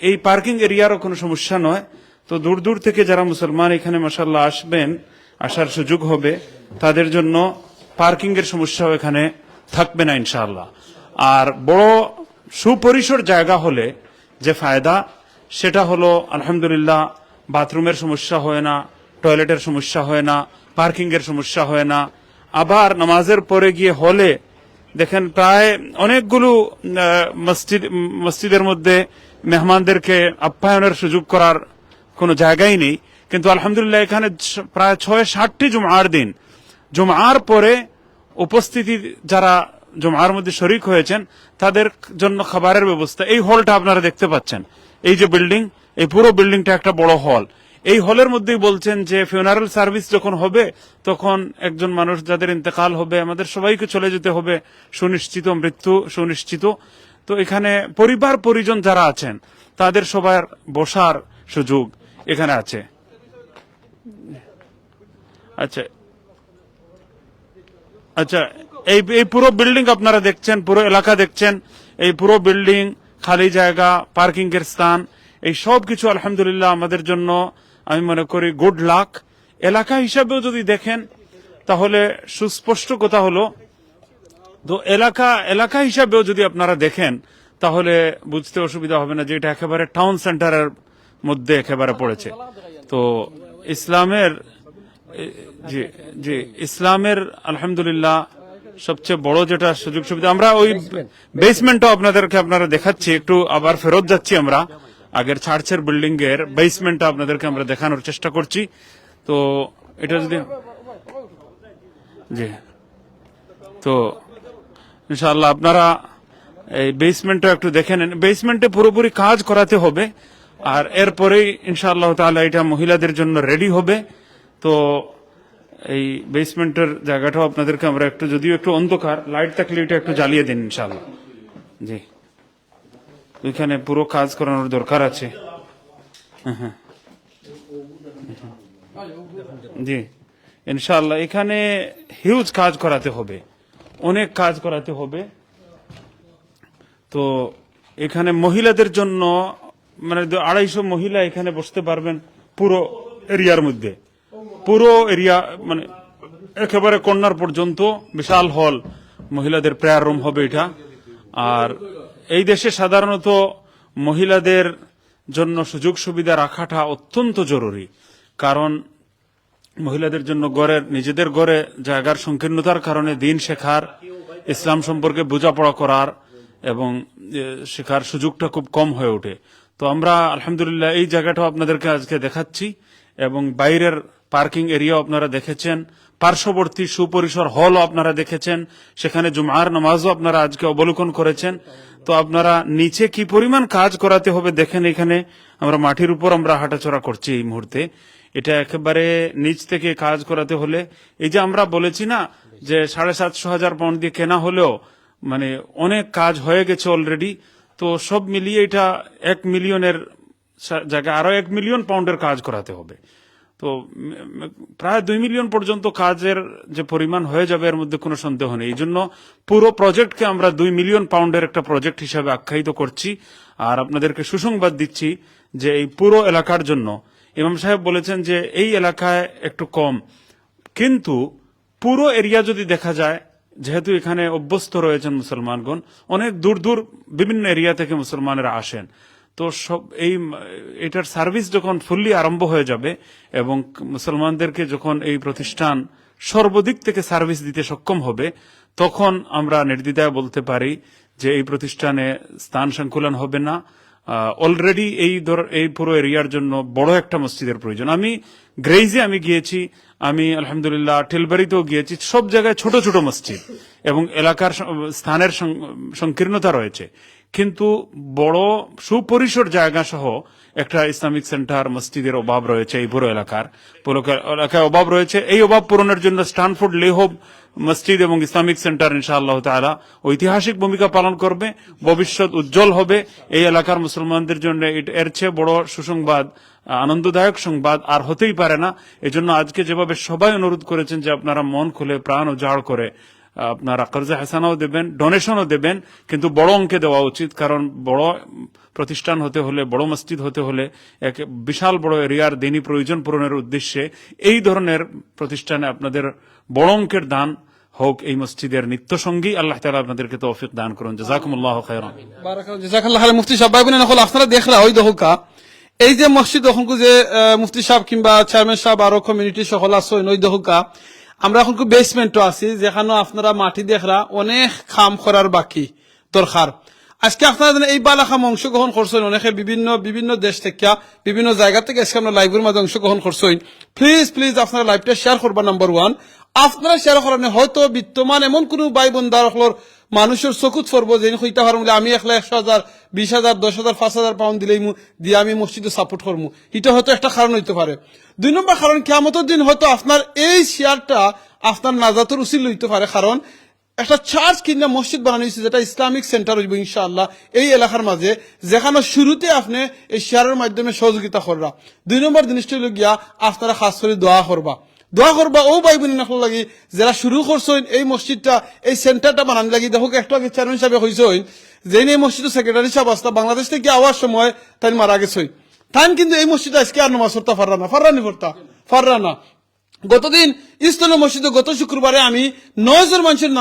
Speaker 3: এই পার্কিং এরিয়ারও কোনো সমস্যা নয়। তো দূর দূর থেকে যারা মুসলমান এখানে মাশাআল্লাহ আসবেন, আসার সুযোগ হবে, তাদের জন্য পার্কিং এর সমস্যাও এখানে থাকবে না ইনশাআল্লাহ। আর বড় সুপরিসর জায়গা হলে যে ফায়দা, সেটা হলো আলহামদুলিল্লাহ বাথরুমের সমস্যা হয় না, টয়লেটের সমস্যা হয় না, পার্কিং এর সমস্যা হয় না। আবার নামাজের পরে গিয়ে হলে দেখেন প্রায় অনেকগুলো মসজিদের মধ্যে মেহমানদেরকে আপ্যায়নের সুযোগ করার কোনো জায়গাই নেই, কিন্তু আলহামদুলিল্লাহ এখানে প্রায় 6-7টি জুমার দিন, জুমার পরে উপস্থিতি যারা জুমার মধ্যে শরিক হয়েছেন তাদের জন্য খাবারের ব্যবস্থা। এই হলটা আপনারা দেখতে পাচ্ছেন, এই যে বিল্ডিং, এই পুরো বিল্ডিংটা একটা বড় হল। এই হলের মধ্যেই বলছেন যে ফিউনারাল সার্ভিস যখন হবে তখন একজন মানুষ যাদের ইন্তেকাল হবে, আমাদের সবাইকে চলে যেতে হবে, সুনিশ্চিত মৃত্যু সুনিশ্চিত। তো এখানে পরিবার পরিজন যারা আছেন তাদের সবার বসার সুযোগ এখানে আছে। আচ্ছা আচ্ছা, এই পুরো বিল্ডিং আপনারা দেখছেন, পুরো এলাকা দেখছেন, এই পুরো বিল্ডিং, খালি জায়গা, পার্কিং এর স্থান, এই সব কিছু আলহামদুলিল্লাহ আমাদের জন্য আমি মনে করি গুড লাক। এলাকা হিসাবেও যদি দেখেন তাহলে সুস্পষ্ট কথা হলো, তো এলাকা হিসাবেও যদি আপনারা দেখেন তাহলে বুঝতে অসুবিধা হবে না যে এটা একেবারে টাউন সেন্টারের মধ্যে একেবারে পড়েছে। তো ইসলামের ইসলামের আলহামদুলিল্লাহ সবচেয়ে বড় যেটা সুযোগ সুবিধা, আমরা ওই বেসমেন্টও আপনারা দেখাচ্ছি, একটু আবার ফেরত যাচ্ছি আমরা আগের চার্চের বিল্ডিং এর বেসমেন্টটা আপনাদেরকে আমরা দেখানোর চেষ্টা করছি। তো এটা যদি জি, তো ইনশাআল্লাহ আপনারা এই বেসমেন্টটা একটু দেখে নেন। বেসমেন্টে পুরোপুরি কাজ করাতে হবে, আর এরপরেই ইনশাআল্লাহ তাআলা এটা মহিলাদের জন্য রেডি হবে। তো এই বেসমেন্টের জায়গাটাও আপনাদেরকে আমরা একটু, যদিও একটু অন্ধকার, লাইট থাকলে এটা একটু জ্বালিয়ে দিন ইনশাআল্লাহ। জি, ওইখানে পুরো কাজ করানোর দরকার আছে। হ্যাঁ, জি ইনশাআল্লাহ এখানে হিউজ কাজ করাতে হবে, অনেক কাজ করাতে হবে। তো এখানে মহিলাদের জন্য মানে 250 মহিলা এখানে বসতে পারবেন পুরো এরিয়ার মধ্যে, পুরো এরিয়া মানে একেবারে কর্নার পর্যন্ত বিশাল হল, মহিলাদের প্রেয়ার রুম হবে এটা। আর এই দেশে সাধারণত মহিলাদের জন্য সুযোগ সুবিধা রাখাটা অত্যন্ত জরুরি, কারণ মহিলাদের জন্য নিজেদের ঘরে জায়গার সংকীর্ণতার কারণে দিন শেখার, ইসলাম সম্পর্কে বোঝাপড়া করার এবং শেখার সুযোগটা খুব কম হয়ে ওঠে। তো আমরা আলহামদুলিল্লাহ এই জায়গাটাও আপনাদেরকে আজকে দেখাচ্ছি, এবং বাইরের পার্কিং এরিয়াও আপনারা দেখেছেন, পার্শ্ববর্তী সুপরিসর হলও আপনারা দেখেছেন, সেখানে জুমার নামাজও আপনারা আজকে অবলোকন করেছেন। তো আপনারা নিচে কি পরিমাণ কাজ করাতে হবে দেখেন। এখানে আমরা মাটির উপর আমরা হাঁটাচলা করছি এই মুহূর্তে, এটা একেবারে নিচ থেকে কাজ করাতে হলে, এই যে আমরা বলেছি না যে 750,000 পাউন্ড দিয়ে কেনা হলেও মানে অনেক কাজ হয়ে গেছে অলরেডি। তো সব মিলিয়ে এটা 1 মিলিয়নের জায়গায় আরো 1 মিলিয়ন পাউন্ডের কাজ করাতে হবে। তো প্রায় 2 মিলিয়ন পর্যন্ত কাজের যে পরিমাণ হয়ে যাবে এর মধ্যে কোনো সন্দেহ নেই। এই জন্য পুরো প্রজেক্টকে আমরা 2 মিলিয়ন পাউন্ডের একটা প্রজেক্ট হিসাবে আখ্যায়িত করছি। আর আপনাদেরকে সুসংবাদ দিচ্ছি যে এই পুরো এলাকার জন্য ইমাম সাহেব বলেছেন যে এই এলাকায় একটু কম, কিন্তু পুরো এরিয়া যদি দেখা যায়, যেহেতু এখানে অভ্যস্ত রয়েছেন মুসলমানগণ, অনেক দূর দূর বিভিন্ন এরিয়া থেকে মুসলমানেরা আসেন। তো সব এটার সার্ভিস যখন ফুললি আরম্ভ হয়ে যাবে এবং মুসলমানদেরকে যখন এই প্রতিষ্ঠান সর্বদিক থেকে সার্ভিস দিতে সক্ষম হবে, তখন আমরা নির্দ্বিধায় বলতে পারি যে এই প্রতিষ্ঠানে স্থান সংকুলন হবে না। অলরেডি এই পুরো এরিয়ার জন্য বড় একটা মসজিদের প্রয়োজন। আমি গ্রেইজে আমি গিয়েছি, আমি আলহামদুলিল্লাহ টিলবাড়িতেও গিয়েছি, সব জায়গায় ছোট ছোট মসজিদ এবং এলাকার স্থানের সংকীর্ণতা রয়েছে, কিন্তু বড় সুপরিসর জায়গা সহ একটা ইসলামিক সেন্টার মসজিদের অভাব রয়েছে। এই পুরো এলাকায় অভাব রয়েছে। এই অভাব পূরণের জন্য স্ট্যানফোর্ড লেহোব মসজিদ এবং ইসলামিক সেন্টার ইনশাআল্লাহ তাআলা ঐতিহাসিক ভূমিকা পালন করবে, ভবিষ্যৎ উজ্জ্বল হবে এই এলাকার মুসলমানদের জন্য। এর চেয়ে বড় সুসংবাদ, আনন্দদায়ক সংবাদ আর হতেই পারে না। এজন্য আজকে যেভাবে সবাই অনুরোধ করেছেন যে আপনারা মন খুলে প্রাণ উজাড় করে আপনারা কর্জা হাসানাও দেবেন, ডোনেশনও দেবেন, কিন্তু বড় অঙ্কে দেওয়া উচিত, কারণ বড় প্রতিষ্ঠান হতে হলে, বড় মসজিদ হতে হলে এক বিশাল বড় এরিয়ার দিনী প্রয়োজন পূরণের উদ্দেশ্যে এই ধরনের প্রতিষ্ঠানে আপনাদের বড় অঙ্কের দান হোক এই মসজিদের নিত্য সঙ্গী। আল্লাহ তাআলা আপনাদেরকে তৌফিক দান করুন। জাযাকুমুল্লাহু খাইরান।
Speaker 1: বারাকাল্লাহ, জাযাকাল্লাহু খাইরান। মুফতি সাহেব বাইবুন নকল আপনারা দেখলা ওই দহকা এই যে মসজিদ এখন যে মুফতি সাহেব কিংবা চেয়ারম্যান সাহেব আরো কমিউনিটি সকল আছে ওই দহকা, আমরা এখন বেসমেন্টও আছি, যেখানে আপনারা মাটি দেখরা অনেক কাম করার বাকি দরকার। আজকে আপনারা এই বালাখাম অংশগ্রহণ করছেন অনেকে বিভিন্ন দেশ থেকে, বিভিন্ন জায়গা থেকে আজকে আমরা লাইভের মাঝে অংশগ্রহণ করছেন। প্লিজ আপনারা লাইভটা শেয়ার করবা। নাম্বার 1, আপনারা শেয়ার করেন হয়তো বিদ্যমান এমন কোন ভাই বোনদার মানুষের চকুত পড়বো যে হইতে পারবো আমি 1,00,000, 20,000, 10,000, 5,000 পাউন্ড দিলেই দিয়ে আমি মসজিদে সাপোর্ট করবো, এটা হয়তো একটা কারণ হইতে পারে। 2 নম্বর কারণ, কিয়ামতের দিন হয়তো আপনার এই শেয়ারটা আপনার নাজাতের উসিল হইতে পারে, কারণ একটা চার্চ কিনা মসজিদ বানানো হয়েছে যেটা ইসলামিক সেন্টার হইব ইনশাআল্লাহ এই এলাকার মাঝে, যেখানে শুরুতে আপনি এই শেয়ারের মাধ্যমে সহযোগিতা করবা। 2 নম্বর জিনিসটা হলো গিয়া আপনারা খাস করে দোয়া করবা ও ভাই বোন নকল লাগি যারা শুরু করছেন এই মসজিদটা, এই সেন্টারটা বানানো লাগি। দেখো একটু আগে চেয়ারম্যান সাহেব হয়েছেন, যে এই মসজিদের সেক্রেটারি সাহেব আসতা বাংলাদেশ থেকে আওয়ার সময় তাই মারা গেছে, তাই কিন্তু এই মসজিদে আজকে আর নামাজ পড়তে ফাররা না। গতদিন ইস্তানের মসজিদে গত শুক্রবারে আমি 9 জন মানুষের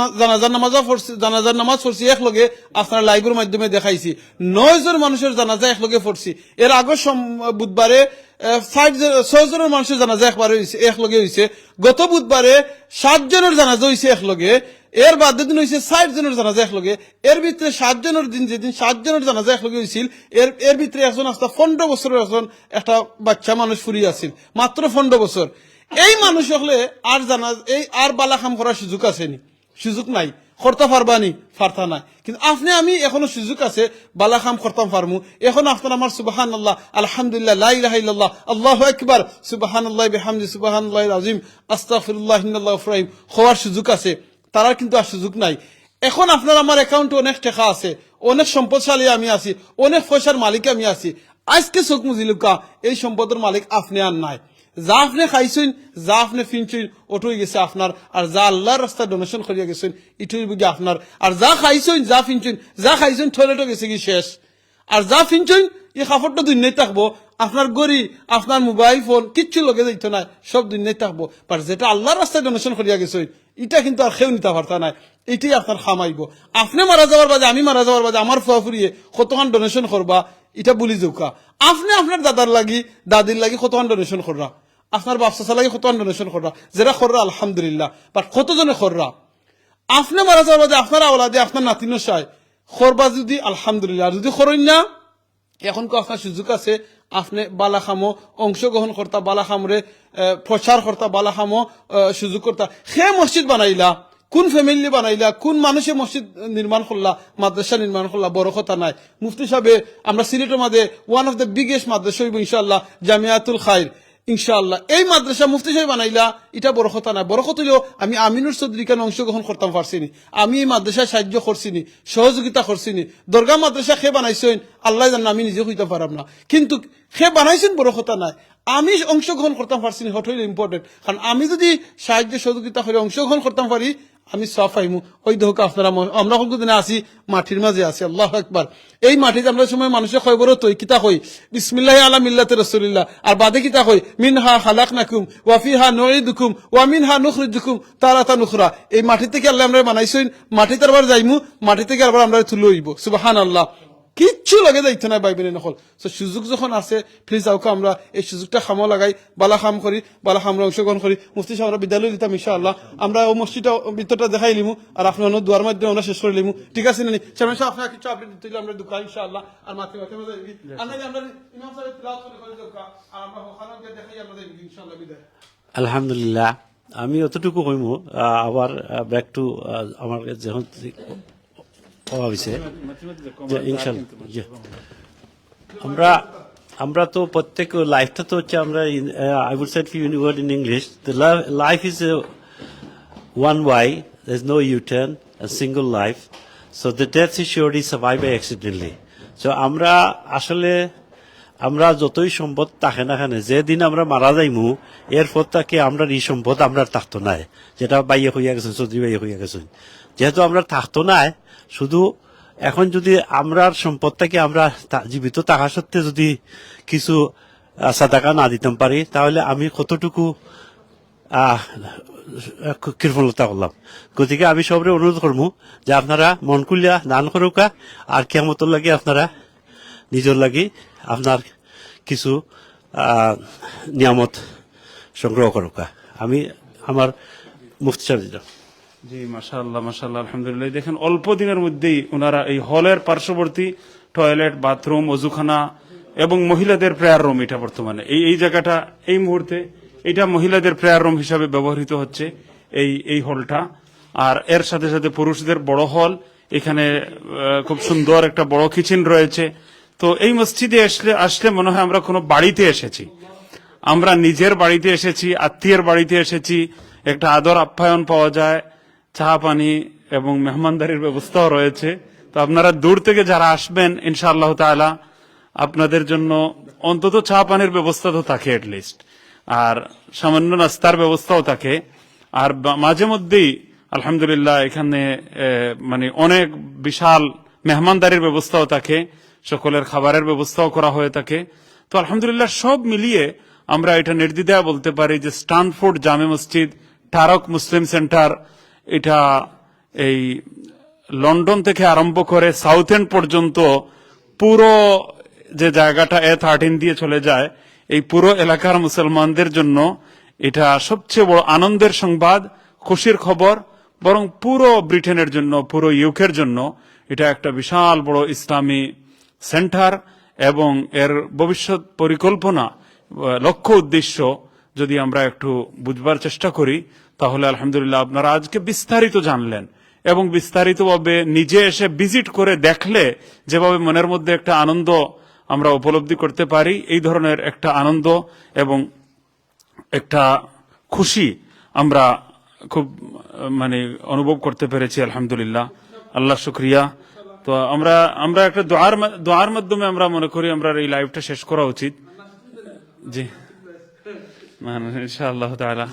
Speaker 1: জানাজার নামাজ পড়ছি একলগে, আপনারা লাইভের মাধ্যমে দেখাইছি। 9 জন মানুষের জানাজা একলগে পড়ছি। এর আগের বুধবারে 6 জনের মানুষের জানাজা একলগে হয়েছে। গত বুধবারে 7 জনের জানাজা হয়েছে একলগে। এর বাদ দিন হয়েছে 60 জনের জানাজা একলগে। এর ভিতরে 7 জনের দিন, যেদিন 7 জনের জানাজা একলগে হয়েছিল, এর ভিতরে একজন আসতা 15 বছরের একজন একটা বাচ্চা মানুষ ফুরি আছিল, মাত্র 15 বছর। এই মানুষ হলে আর আর বালা কাম করার সুযোগ আসেনি, সুযোগ নাই। করতে পারবানি ফারতা নাই, কিন্তু আপনি আমি এখনো সুযোগ আছে বালা কাম করতাম পারমু। এখন আপনার আমার সুবহানাল্লাহ, আলহামদুলিল্লাহ, লা ইলাহা ইল্লাল্লাহ, আল্লাহু আকবার, সুবহানাল্লাহি বিহামদি, সুবহানাল্লাহিল আযীম, আস্তাগফিরুল্লাহ, ইন্নাল্লাহু গফুরুর রহিম হওয়ার সুযোগ আছে। তারা কিন্তু আর সুযোগ নাই। এখন আপনার আমার অ্যাকাউন্টে অনেক টাকা আছে, অনেক সম্পদশালী আমি আছি, অনেক পয়সার মালিক আমি আছি। আজকে চোখ মুজিলুকা এই সম্পদের মালিক আপনি আর নাই। যা আপনি খাইছেন, যা আপনি ফিনছেন, ওটুই গেছে আপনার। আর যা আল্লাহর রাস্তায় ডোনেশন করিয়া গেছেন, ইটুই বুঝি আপনার। আর যা খাইছেন, যা ফিনছেন, যা খাইছেন টয়লেটও গেছে কি শেষ। আর যা ফিনছেন এই কাপড়টা দুনিয়ায় থাকবো, আপনার গড়ি, আপনার মোবাইল ফোন কিচ্ছু লগে যাইত না, সব দুনিয়ায় থাকবো। আর যেটা আল্লাহর রাস্তায় ডোনেশন করিয়া গেছেন, এটা কিন্তু আর কেউ নিতে পারতা নাই। এটাই আপনার খামাইব। আপনি মারা যাওয়ার বাদে, আমি মারা যাওয়ার বাদে আমার ফুয়া ফুরিয়ে কতক্ষণ ডোনেশন করবা, এটা বলি যৌকা। আপনি আপনার দাদার লাগি, দাদির লাগি কতক্ষণ ডোনেশন কররা, আপনার বাপসা লাগি কতক্ষণ ডোনেশন কররা, যেটা কররা আলহামদুলিল্লাহ। বাট কতজনে কররা, আপনি মারা যাওয়ার বাদে আপনার আওলাদে, আপনার নাতিনো চায় করবা যদি আলহামদুলিল্লাহ। আর যদি করেন না, এখন আপনার সুযোগ আছে, আপনি বালাখামো অংশগ্রহণ করতা, বালাখামরে প্রচার করতা, বালাখামো সুযোগ করতা। সে মসজিদ বানাইলা, কোন ফ্যামিলি বানাইলা, কোন মানুষে মসজিদ নির্মাণ করলা, মাদ্রাসা নির্মাণ করলা, বড় কথা নাই। মুফতি সাহেব আমরা সিলেটের মাঝে ওয়ান অফ দ্য বিগেস্ট মাদ্রাসা হইব ইনশাআল্লাহ, জামিয়াতুল খাইর ইনশাআল্লাহ। এই মাদ্রাসা মুফতি সাহেব বানাইলা, এটা বড় কথা নাই। বড় কথা হইলেও আমি আমিনুর চৌধুরী কেন অংশগ্রহণ করতাম পারছিনি, আমি এই মাদ্রাসায় সাহায্য করছিনি, সহযোগিতা করছিনি। দরগা মাদ্রাসা খে বানাইছেন আল্লাহ জানেন, আমি নিজে হইতে পারাম না, কিন্তু খে বানাইছেন বড় কথা নাই। আমি অংশগ্রহণ করতাম পারছিনি, হট হইলে ইম্পর্টেন্ট। কারণ আমি যদি সাহায্য সহযোগিতা করে অংশগ্রহণ করতাম পারি, আমি সব পাইমু। ওই দেখো আপনারা, আমরা কতদিনে আসি, মাটির মাঝে আছি। আল্লাহু আকবার। এই মাটিতে আমরা সময় মানুষের খবরও তৈ কিতা কই, বিসমিল্লাহি আলা মিল্লাতি রাসূলিল্লাহ। আর বাদে কিতা কই, মিনহা খালাকনাকুম ওয়া ফিহা নুঈদুকুম ওয়া মিনহা নুখরিজুকুম তারাতান উখরা। এই মাটি থেকে আল্লাহ আমরা বানাইছেন, মাটিতে আবার যাইমু, মাটি থেকে আবার আমরা তুলে হইব। সুবহানাল্লাহ। কিচ্ছু লাগে যাইতো না বাইবেনে নকল। তো সুযোগ যখন আছে, প্লিজ আউকা আমরা এই সুযোগটা খামো লাগাই, বালা খাম করি, বালা খামরা অংশগ্রহণ করি। মুফতি সাহেব আমরা বিদ্যালয় দিতাম ইনশাআল্লাহ। আমরা ও মসজিদটা ভিতরটা দেখাই লিমু, আর আপনি অন্য দুয়ার মাধ্যমে আমরা শেষ করে লিমু। ঠিক আছে না? চেয়ারম্যান সাহেব আপনার কিছু আপডেট দিতে আমরা দুকা ইনশাআল্লাহ। আর মাথে মাথে আমরা ইমাম সাহেব তিলাওয়াত করে দুকা, আর আমরা ওখানে গিয়ে দেখাই আমরা ইনশাআল্লাহ বিদায়।
Speaker 4: আলহামদুলিল্লাহ। আমি অতটুকু কইমু, আবার ব্যাক টু আমার যখন হয়েছে আমরা তো প্রত্যেক লাইফটা তো হচ্ছে আমরা, I would say word in English, life is one way, there is no U turn, a single life, so the death is surely survive by accidentally. So আমরা আসলে আমরা যতই সম্পদ থাকে না কেন, যেদিন আমরা মারা যাইমু এরপর তাকে আমরা এই সম্পদ আমরা থাকতো নাই, যেটা বাইয়ে হইয়া গেছেন, চৌধুরী বাইয়ে হইয়া গেছেন। যেহেতু আমরা থাকতো নাই, শুধু এখন যদি আমরা সম্পদটাকে আমরা জীবিত থাকা সত্ত্বে যদি কিছু সাদাকা না দিতে পারি, তাহলে আমি কতটুকু কৃপণতা করলাম। গতিকে আমি সবরে অনুরোধ করবো যে আপনারা মন খুলিয়া দান করুকা, আর কিয়ামতের লাগে আপনারা নিজের লাগি আপনার কিছু নিয়ামত সংগ্রহ করুকা। আমি আমার মুফতি সাহেব দিলাম।
Speaker 3: জি, মাশাআল্লাহ মাশাআল্লাহ, আলহামদুলিল্লাহ। দেখেন অল্প দিনের মধ্যেই ওনারা এই হলের পার্শ্ববর্তী টয়লেট, বাথরুম, অজুখানা এবং মহিলাদের প্রেয়ার রুম, এটা বর্তমানে এই জায়গাটা এই মুহূর্তে এটা মহিলাদের প্রেয়ার রুম হিসাবে ব্যবহৃত হচ্ছে এই হলটা। আর এর সাথে সাথে পুরুষদের বড় হল, এখানে খুব সুন্দর একটা বড় কিচেন রয়েছে। তো এই মসজিদে আসলে মনে হয় আমরা কোনো বাড়িতে এসেছি, আমরা নিজের বাড়িতে এসেছি, আত্মীয়ের বাড়িতে এসেছি। একটা আদর আপ্যায়ন পাওয়া যায়, চা পানি এবং মেহমানদারির ব্যবস্থাও রয়েছে। তো আপনারা দূর থেকে যারা আসবেন, ইনশাআল্লাহ তাআলা আপনাদের জন্য অন্তত চা পানির ব্যবস্থা তো থাকে এটলিস্ট, আর সামান্য নাস্তার ব্যবস্থাও থাকে। আর মাঝে মধ্যেই আলহামদুলিল্লাহ এখানে মানে অনেক বিশাল মেহমানদারির ব্যবস্থাও থাকে, সকলের খাবারের ব্যবস্থাও করা হয়ে থাকে। তো আলহামদুলিল্লাহ সব মিলিয়ে আমরা এটা নির্দ্বিধায় বলতে পারি যে স্ট্যানফোর্ড জামে মসজিদ, টারক মুসলিম সেন্টার, এটা এই লন্ডন থেকে আরম্ভ করে সাউথ এন্ড পর্যন্ত পুরো যে জায়গাটা A13 দিয়ে চলে যায়, এই পুরো এলাকার মুসলমানদের জন্য এটা সবচেয়ে বড় আনন্দের সংবাদ, খুশির খবর। বরং পুরো ব্রিটেনের জন্য, পুরো ইউকের জন্য এটা একটা বিশাল বড় ইসলামী সেন্টার, এবং এর ভবিষ্যৎ পরিকল্পনা, লক্ষ্য উদ্দেশ্য যদি আমরা একটু বুঝবার চেষ্টা করি, তাহলে আলহামদুলিল্লাহ আপনারা আজকে বিস্তারিত জানলেন এবং বিস্তারিতভাবে নিজে এসে ভিজিট করে দেখলে যেভাবে মনের মধ্যে একটা আনন্দ আমরা উপলব্ধি করতে পারি, এই ধরনের একটা আনন্দ এবং একটা খুশি আমরা খুব অনুভব করতে পেরেছি। আলহামদুলিল্লাহ, আল্লাহ শুকরিয়া। তো আমরা একটা দোয়ার মাধ্যমে আমরা মনে করি আমরা এই লাইভটা শেষ করা উচিত। জি ইনশাআল্লাহ তাআলা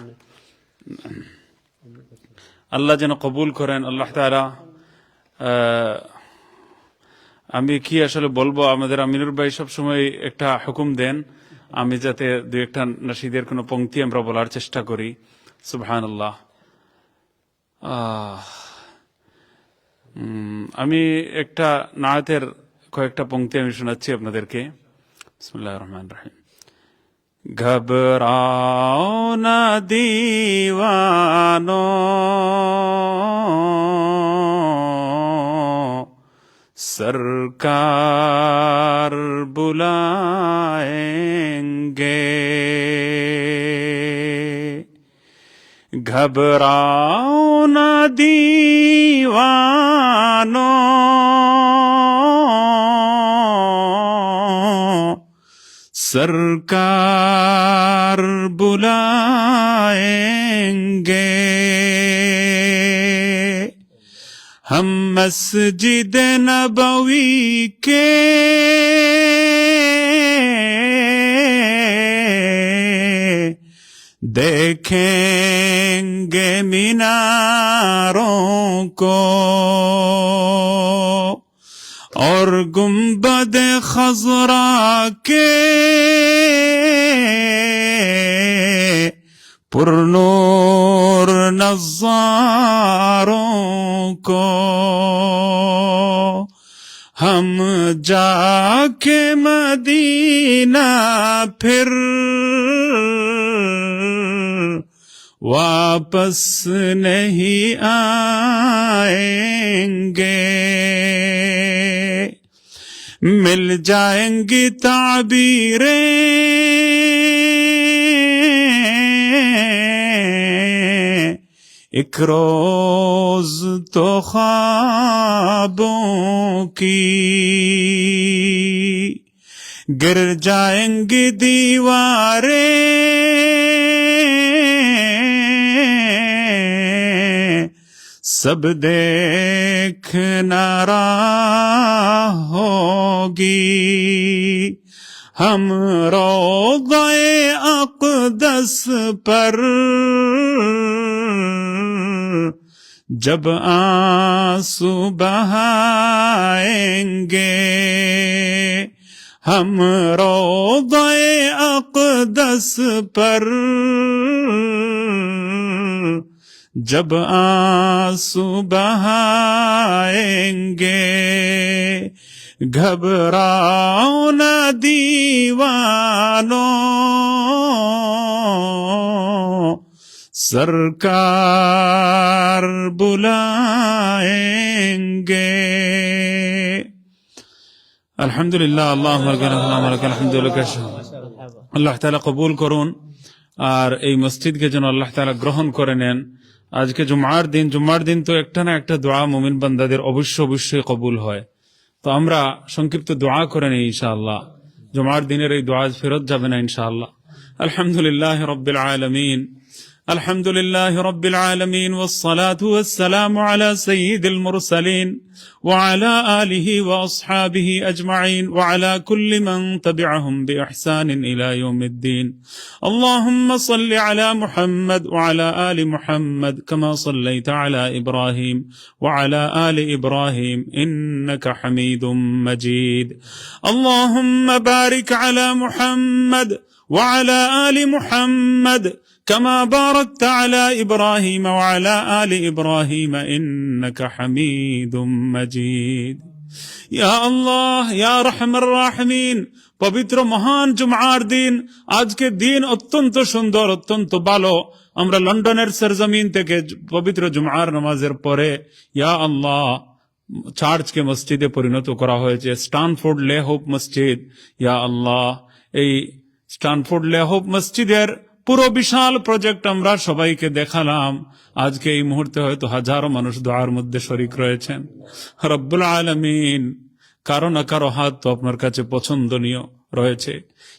Speaker 3: আল্লাহ যেন কবুল করেন। আল্লাহ তাআলা, আমি কি আসলে বলবো, আমাদের আমিনুর ভাই সবসময় একটা হুকুম দেন, আমি যাতে দুই একটা নাশিদের কোনো পংক্তি আমরা বলার চেষ্টা করি। সুবহানাল্লাহ। আমি একটা নায়াতের কয়েকটা পংক্তি আমি শোনাচ্ছি আপনাদেরকে। বিসমিল্লাহির রহমানির রহিম। ঘবরাও না দীওয়ানো, सरकार बुलाएंगे, घबराओ ना दीवानो, सरकार बुलाएंगे। हम मस्जिद नबवी के देखेंगे मीनारों को, और गुंबद खजरा के पुरनूर नज़ारों को। हम जाके मदीना फिर वापस नहीं आएंगे, मिल जाएंगी ताबीरें एक रोज तो ख्वाबों की, गिर जाएंगी दीवारें सब देखना राह होगी। हम रोज़े अक़दस पर जब आंसू बहाएंगे, हम रोज़े अक़दस पर जब आंसू बहाएंगे, घबराओ न दीवानो, सरकार बुलाएंगे। আলহামদুলিল্লাহ, আল্লাহ তাআলা কবুল করুন আর এই মসজিদকে যেন আল্লাহ তাআলা গ্রহণ করে নেন। আজকে জুমার দিন তো একটা না একটা দোয়া মুমিন বান্দাদের অবশ্যই কবুল হয়। তো আমরা সংক্ষিপ্ত দোয়া করে নিই ইনশাআল্লাহ। জুমার দিনের এই দোয়া ফেরত যাবে না ইনশাআল্লাহ। আলহামদুলিল্লাহ রাব্বিল আলামিন, আলহামদুলিল্লাহ রাব্বিল আলামিন, ওয়াসসালাতু ওয়াসসালামু আলা সাইয়্যিদিল মুরসালিন ওয়া আলা আলিহি ওয়া আসহাবিহি আজমাইন ওয়া আলা কুল্লি মান তাবি'আহুম বিইহসানিন ইলা ইয়াউমিদ্দিন। আল্লাহুম্মা সাল্লি আলা মুহাম্মাদ ওয়া আলা আলি মুহাম্মাদ কামা সাল্লাইতা আলা ইব্রাহিম ওয়া আলা আলি ইব্রাহিম ইন্নাকা হামিদুম মাজিদ। আল্লাহুম্মা বারিক আলা মুহাম্মাদ ওয়া আলা আলি মুহাম্মাদ كما باركت على إبراهيم وعلى آل إبراهيم إنك حميد مجيد। يا الله يا رحم الراحمين, পবিত্র মহান জুমার দিন, আজকে দিন অত্যন্ত সুন্দর, অত্যন্ত ভালো। আমরা লন্ডনের সরজমিন থেকে পবিত্র জুমার নামাজের পরে ইয়া আল্লাহ চার্চকে মসজিদে পরিণত করা হয়েছে, স্টানফোর্ড লে হোপ মসজিদ। ইয়া আল্লাহ, এই স্টানফোর্ড লে হোপ মসজিদের পুরো বিশাল প্রজেক্ট আমরা সবাইকে দেখালাম। আজকে এই মুহূর্তে হয়তো হাজারো মানুষ দোয়ার মধ্যে শরিক রয়েছেন। রব্বুল আলামিন কারো না কারো হাত তো আপনার কাছে পছন্দনীয় রয়েছে,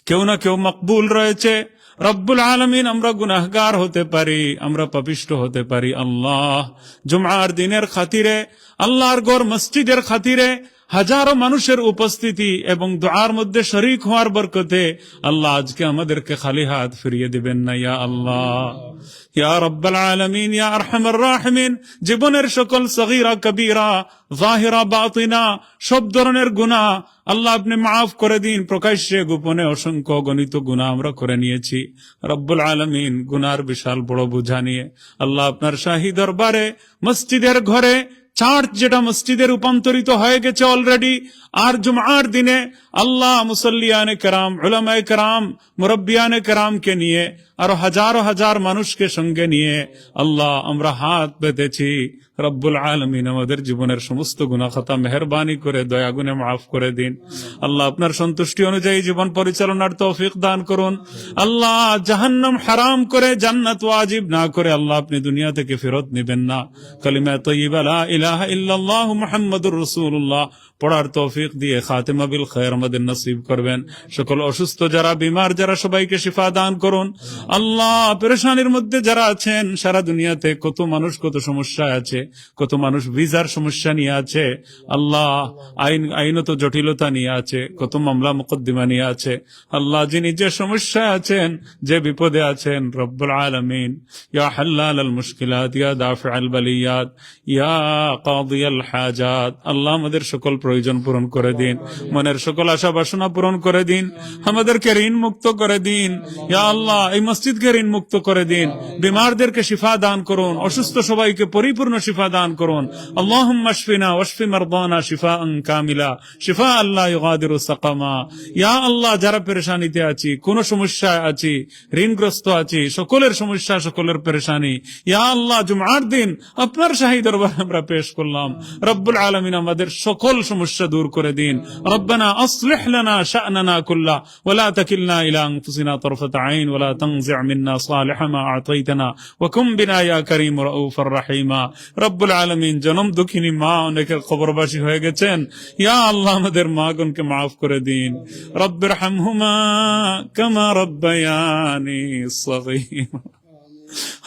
Speaker 3: কেউ না কেউ মকবুল রয়েছে। রব্বুল আলামিন আমরা গুনাহগার হতে পারি, আমরা পাপিষ্ট হতে পারি। আল্লাহ জুমআর দিনের খাতিরে, আল্লাহর ঘর মসজিদের খাতিরে হাজারো মানুষের উপস্থিতি এবং দোয়ার মধ্যে শরীক হওয়ার বরকতে আল্লাহ আজকে আমাদেরকে খালি হাত ফিরিয়ে দিবেন না। ইয়া আল্লাহ, ইয়া রব্বুল আলামিন, ইয়া আরহামার রাহিমিন, জীবনের সকল সগীরা কবীরা, জাহিরা বাতিনা, সব ধরনের গুনাহ আল্লাহ আপনি মাফ করে দিন। প্রকাশ্যে গোপনে অসংখ্য গণিত গুনাহ আমরা করে নিয়েছি। রব্বুল আলামিন গুনার বিশাল বড় বোঝা নিয়ে আল্লাহ আপনার শাহী দরবারে মসজিদের ঘরে, চার্চ যেটা মসজিদে রূপান্তরিত হয়ে গেছে অলরেডি, আর জুমআর দিনে আল্লাহ মুসল্লিয়ানে কেরাম, উলামায়ে কেরাম, মুরব্বিয়ানে কেরামকে নিয়ে আরো হাজারো হাজার মানুষকে সঙ্গে নিয়ে আল্লাহ আমরা হাত পেতেছি। রব্বুল আলামিন আমাদের জীবনের সমস্ত গুনাহ খাতা মেহেরবানি করে দয়া গুণে মাফ করে দিন। আল্লাহ আপনার সন্তুষ্টি অনুযায়ী জীবন পরিচালনার তৌফিক দান করুন। আল্লাহ জাহান্নাম হারাম করে জান্নাত ওয়াজিব না করে আল্লাহ আপনি দুনিয়া থেকে ফেরত নেবেন না। কালিমা তাইয়্যিবা লা ইলাহা ইল্লাল্লাহু মুহাম্মাদুর রাসূলুল্লাহ পড়ার তৌফিক দিয়ে খাতিমা বিল খায়র আমাদের নসিব করবেন। সকল অসুস্থ যারা, বিমার যারা, সবাইকে শিফা দান করুন। আল্লাহ পেরেশানির মধ্যে যারা আছেন, সারা দুনিয়াতে কত মানুষ কত সমস্যায় আছে, কত মানুষ ভিসার সমস্যা নিয়ে আছে, আল্লাহ আইনত জটিলতা নিয়ে আছে, কত মামলা মুকদ্দিমা নিয়ে আছে। আল্লাহ যিনি যে সমস্যায় আছেন, যে বিপদে আছেন, রব্বুল আলামিন ইয়া হাল্লাল আল মুশকিলাত, ইয়া দাফি আল বালিয়াত, ইয়া কাদি আল হাজাত, আল্লাহ আমাদের সকল প্রয়োজন পূরণ করে দিন, মনের সকল আশা বাসনা পূরণ করে দিন, আমাদেরকে ঋণ মুক্ত করে দিন। ইয়া আল্লাহ এই মসজিদকে ঋণ মুক্ত করে দিন, বিমারদেরকে শিফা দান করুন, অসুস্থ সবাইকে পরিপূর্ণ শিফা দান করুন। আল্লাহুম্মা শফিনা ওয়াশফি মারদানা শিফাআন কামিলা শিফাআন লা ইউগাদিরু সাকামা। ইয়া আল্লাহ যারা পেরেশানিতে আছি, কোন সমস্যায় আছি, ঋণগ্রস্ত আছি, সকলের সমস্যা, সকলের পেরেশানি ইয়া আল্লাহ জুমআর দিন আপনার শাহী দরবারে আমরা পেশ করলাম। রব্বুল আলামিন আমাদের সকল সমস্যা দূর করে দিন। রব্বানা আসলিহ লানা শা'নানা কুল্লা ওয়া লা তাকিলনা ইলা আনফুসিনা তারফাতা আইন ওয়া লা তানজি' মিন্না সালিহা মা আ'তাইতানা ওয়া কুম বিনা ইয়া কারীম রাউফুর রাহিমা। রব্বুল আলামিন জনম দুঃখিনী মা অনেকের কবরবাসী হয়ে গেছেন, ইয়া আল্লাহ আমাদের মাগণকে মাফ করে দিন। রব্বিরহামহুমা কামা রাব্বায়ানি সগীরা।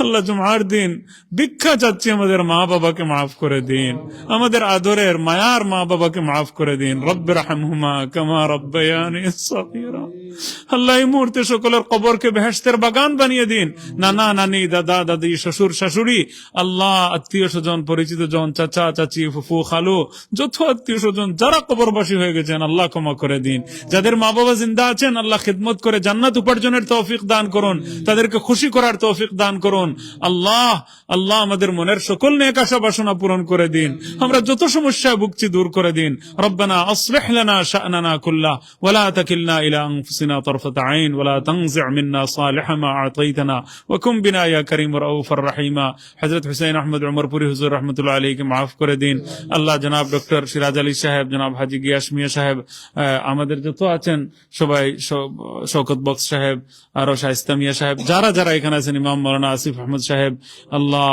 Speaker 3: আল্লাহ জুমআর দিন ভিক্ষা চাচ্ছি, আমাদের মা বাবাকে মাফ করে দিন, আমাদের আদরের মায়ার মা বাবাকে মাফ করে দিন। রব্বিরহামহুমা কামা রাব্বায়ানি সগীরা। আল্লাহ এই মুহূর্তে সকলের কবরকে বেহেশতের বাগান বানিয়ে দিন। নানা নানি, দাদা দাদি, শ্বশুর শাশুড়ি, আল্লাহ আত্মীয় স্বজন, পরিচিত জন, চাচা চাচি, ফুফু খালু, যত আত্মীয় স্বজন যারা কবরবাসী হয়ে গেছেন আল্লাহ ক্ষমা করে দিন। যাদের মা বাবা জিন্দা আছেন আল্লাহ খিদমত করে জান্নাত উপার্জনের তৌফিক দান করুন, তাদেরকে খুশি করার তৌফিক দান করুন। আল্লাহ আল্লাহ আমাদের মনের সকল নেক আশা বাসনা পূরণ করে দিন, আমরা যত সমস্যায় ভুগছি দূর করে দিন। রব্বানা আসলিহ লানা শা'নানা কুল্লা ওয়া লা তাকিলনা ইলা আনফুসিনা তারফাতা আইন ওয়া লা তানজি' মিন্না সালিহা মা আ'তাইতানা ওয়া কুম বিনা ইয়া কারীম রাউফুর রাহিমা। হযরত হুসাইন আহমদ উমরপুরি হুজুর রাহমাতুল্লাহ আলাইহিকে মাফ করে দিন। আল্লাহ জনাব ডক্টর সিরাজ আলী সাহেব, জনাব হাজী গিয়াস মিয়া সাহেব, আমাদের যত আছেন সবাই, শওকত বক্স সাহেব, আরো শায়েস্তা মিয়া সাহেব, যারা যারা এখানে আছেন, ইমাম মাওলানা আসিফ আহমদ সাহেব, আল্লাহ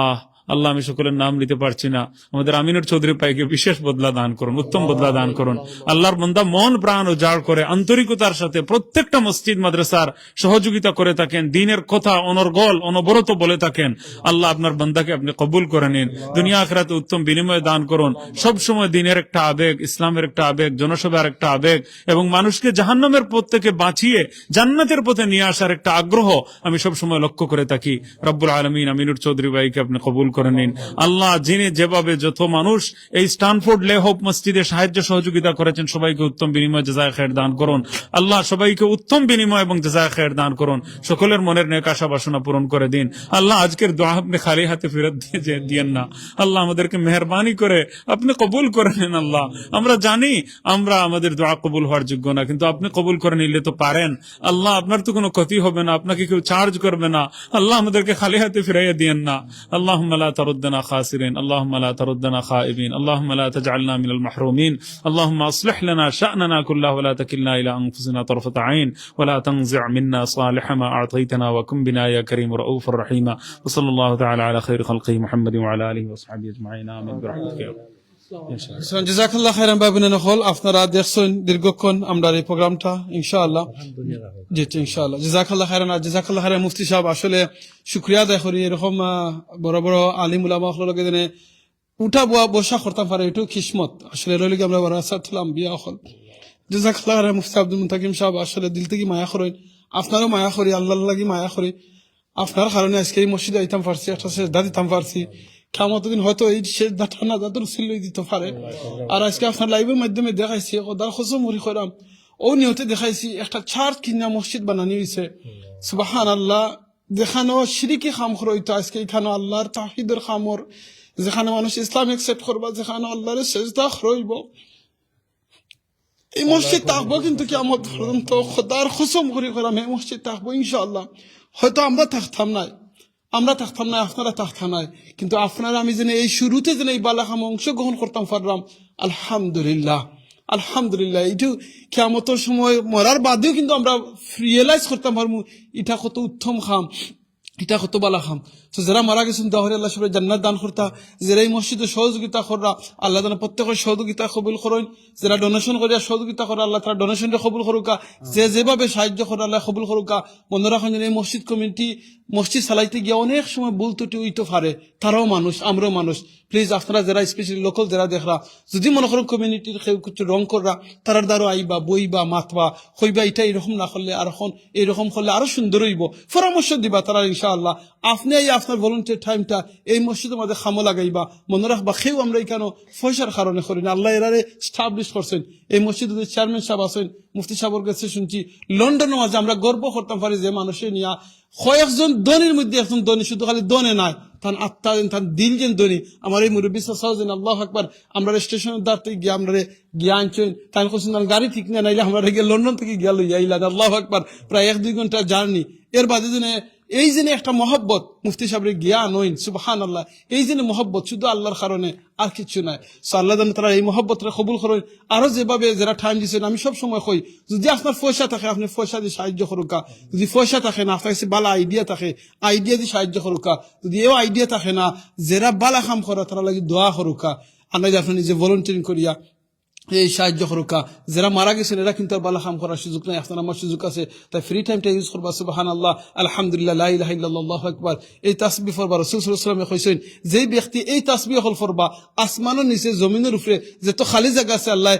Speaker 3: আল্লাহ আমি সকলের নাম নিতে পারছি না। আমাদের আমিনুর চৌধুরী ভাইকে বিশেষ বদলা দান করুন, উত্তম বদলা দান করুন। আল্লাহর বান্দা মন প্রাণ উজাড় করে আন্তরিকতার সাথে প্রত্যেকটা মসজিদ মাদ্রাসার সহযোগিতা করে থাকেন, দ্বীনের কথা অনর্গল অনবরত বলে থাকেন। আল্লাহ আপনার বান্দাকে আপনি কবুল করে নিন, দুনিয়া আখিরাতে উত্তম বিনিময় দান করুন। সব সময় দ্বীনের একটা আবেগ, ইসলামের একটা আবেগ, জনসভার একটা আবেগ এবং মানুষকে জাহান্নামের পথ থেকে বাঁচিয়ে জান্নাতের পথে নিয়ে আসার একটা আগ্রহ আমি সব সময় লক্ষ্য করে থাকি। রব্বুল আলামিন আমিনুর চৌধুরী ভাইকে আপনি কবুল করে নিন। আল্লাহ যিনি যেভাবে যত মানুষ এই স্ট্যানফোর্ড লে হোপ মসজিদে সাহায্য সহযোগিতা করেছেন সবাইকে উত্তম বিনিময় জাযায়ে খায়ের দান করুন। আল্লাহ সবাইকে উত্তম বিনিময় এবং জাযায়ে খায়ের দান করুন, সকলের মনের নেক আশা বাসনা পূরণ করে দিন। আল্লাহ আজকের দোয়া আপনি খালি হাতে ফেরত দিয়েন না, আল্লাহ আমাদেরকে মেহেরবানি করে আপনি কবুল করে নিন। আল্লাহ আমরা জানি আমরা আমাদের দোয়া কবুল হওয়ার যোগ্য না, কিন্তু আপনি কবুল করে নিলে তো পারেন। আল্লাহ আপনার তো কোনো ক্ষতি হবে না, আপনাকে কেউ চার্জ করবে না। আল্লাহ আমাদেরকে খালি হাতে ফিরাইয়া দিয়েন না। আল্লাহুম্মা لا تردنا خاسرين، اللهم لا تردنا خائبين، اللهم لا تجعلنا من المحرومين، اللهم أصلح لنا شأننا كله ولا تكلنا إلى أنفسنا طرفة عين، ولا تنزع منا صالح ما أعطيتنا، وكن بنا يا كريم رؤوف رحيم. وصلى الله تعالى على خير خلقه محمد وعلى آله وصحبه أجمعين، آمين برحمتك يا رب.
Speaker 1: জাযাকাল্লাহ খাইরান বাবিনা নকল আপনারা দেখছেন দীর্ঘক্ষণ আমরা এই প্রোগ্রামটা ইনশাআল্লাহ জি ইনশাআল্লাহ জাযাকাল্লাহ খাইরান আর জাযাকাল্লাহ খাইরান মুফতি সাহেব আসলে শুকরিয়া আদায় করি এরকম বড় বড় আলিম উলামা হলকে দেনে উঠা বসা করতাম পারে একটু কিসমত আসলে রইলে আমরা ওয়ারাসাতুল আম্বিয়া হল জাযাকাল্লাহ খাইরান মুফতি আব্দুল মুনতাকিম সাহেব আসলে দিল থেকে মায়া করেন আপনারও মায়া করি আল্লাহর লাগি মায়া করি আপনার কারণে আজকে এই মসজিদে আইতাম পারছি একটা সেজদা দিতাম পারছি কামতদিন হয়তো এই সেজদাটা না যাদের ছিল দিতে পারে আর আজকে আপনার লাইভের মাধ্যমে দেখাইছি ওদার খসম মুড়ি করাম ও নিয়তে দেখাইছি একটা চার্চ কিনা মসজিদ বানানি হয়েছে সুবহানাল্লাহ যেখানে শিরিকি খাম হইতো আজকে এখানে আল্লাহর তাওহীদের খামর যেখানে মানুষ ইসলাম একসেপ্ট করবা যেখানে আল্লাহর সেজদা রইব এই মসজিদ থাকবো কিন্তু কিয়ামত পর্যন্ত খোদার কসম করে করাম এই মসজিদ থাকবো ইনশাআল্লাহ হয়তো আমরা থাকতাম না আপনারা থাকতাম নাই কিন্তু আপনারা আমি যেন এই শুরুতে যেন এই বালাখাম অংশগ্রহণ করতাম পারলাম আলহামদুলিল্লাহ আলহামদুলিল্লাহ এইটু কিয়ামতের সময় মরার বাদেও কিন্তু আমরা রিয়েলাইজ করতাম পারবো এটা কত উত্তম খাম এটা কত বালা খাম তো যারা মারা গেছেন তাহলে আল্লাহ সবাই জান্নাত দান করতা যারা এই মসজিদে সহযোগিতা করা আল্লাহ যেন প্রত্যেকের সহযোগিতা কবুল করেন যারা ডোনেশন করিয়া সহযোগিতা করে আল্লাহ তারা ডোনেশনটা কবুল করুকা যে যেভাবে সাহায্য করে আল্লাহ কবুল করুকা মনে রাখেন এই মসজিদ কমিটি মসজিদ চালাইতে গিয়ে অনেক সময় ভুল ত্রুটি হইতে পারে তারাও মানুষ আমরাও মানুষ প্লিজ আপনারা যারা স্পেশালি লোকাল যারা দেখরা যদি মনে করেন কমিউনিটির কেউ কিছু রং করা তারার দ্বারা আইবা বইবা মাতবা হইবা এটা এরকম না করলে আর এখন এরকম করলে আরো সুন্দর হইব পরামর্শ দিবা তারা ইনশাআল্লাহ আপনি এই আপনার ভলেন্টিয়ার টাইমটা এই মসজিদের মধ্যে খামো লাগাইবা মনে রাখবা কেউ আমরা এখানে পয়সার কারণে করি না আল্লাহ এরারে স্টাবলিশ করছেন এই মসজিদের চেয়ারম্যান সাহেব আছেন মুফতি সাহেবের কাছে শুনছি লন্ডনের মাঝে আমরা গর্ব করতাম পারি যে মানুষের নিয়া কয়েকজন ধনির মধ্যে একজন ধনী শুধু খালি দনে নাই তার আত্মা তার দিল যেন ধনী আমার এই মুরব্বী সাহেব আল্লাহু আকবার আমরা স্টেশনের দ্বারতে গিয়ে আমরা গিয়ে আনছেন তাই কোন গাড়ি ঠিক না নাইলে আমরা গিয়ে লন্ডন থেকে গেল ইয়াইলা আল্লাহু আকবার প্রায় 1-2 ঘন্টা জার্নি এর বাদে দিনে এই যে একটা মহব্বত মুফতি সাহেবের জ্ঞান হইন সুবহানাল্লাহ এই যে মহব্বত শুধু আল্লাহর কারণে আর কিছু নাই সো আল্লাহ যেন তারা এই মহব্বতটা কবুল করেন আরো যেভাবে যারা টাইম দিচ্ছেন আমি সব সময় কই যদি আপনার পয়সা থাকে আপনি পয়সা দিয়ে সাহায্য করুকা যদি পয়সা থাকে না আপনার কাছে ভালো আইডিয়া থাকে আইডিয়া দিয়ে সাহায্য করুকা যদি এও আইডিয়া থাকে না যারা ভালো কাম করে তারা লাগি দোয়া করুকা আর নাই আপনি নিজে ভলেন্টিয়ারিং করিয়া এই সাহায্য করুকা যারা মারা গেছেন এরা কিন্তু আর ভালো কাম করার সুযোগ নাই আপনার আমার সুযোগ আছে তাই ফ্রি টাইমটা ইউজ করবা সুবহানাল্লাহ আলহামদুলিল্লাহ লা ইলাহা ইল্লাল্লাহ আল্লাহু আকবার এই তাসবিহ পড়বা রাসূল সাল্লাল্লাহু আলাইহি ওয়াসাল্লাম কইছেন যে ব্যক্তি এই তাসবিহ হল পড়বা আসমানের নিচে জমিনের উপরে যে তো খালি জায়গা আছে আল্লাহ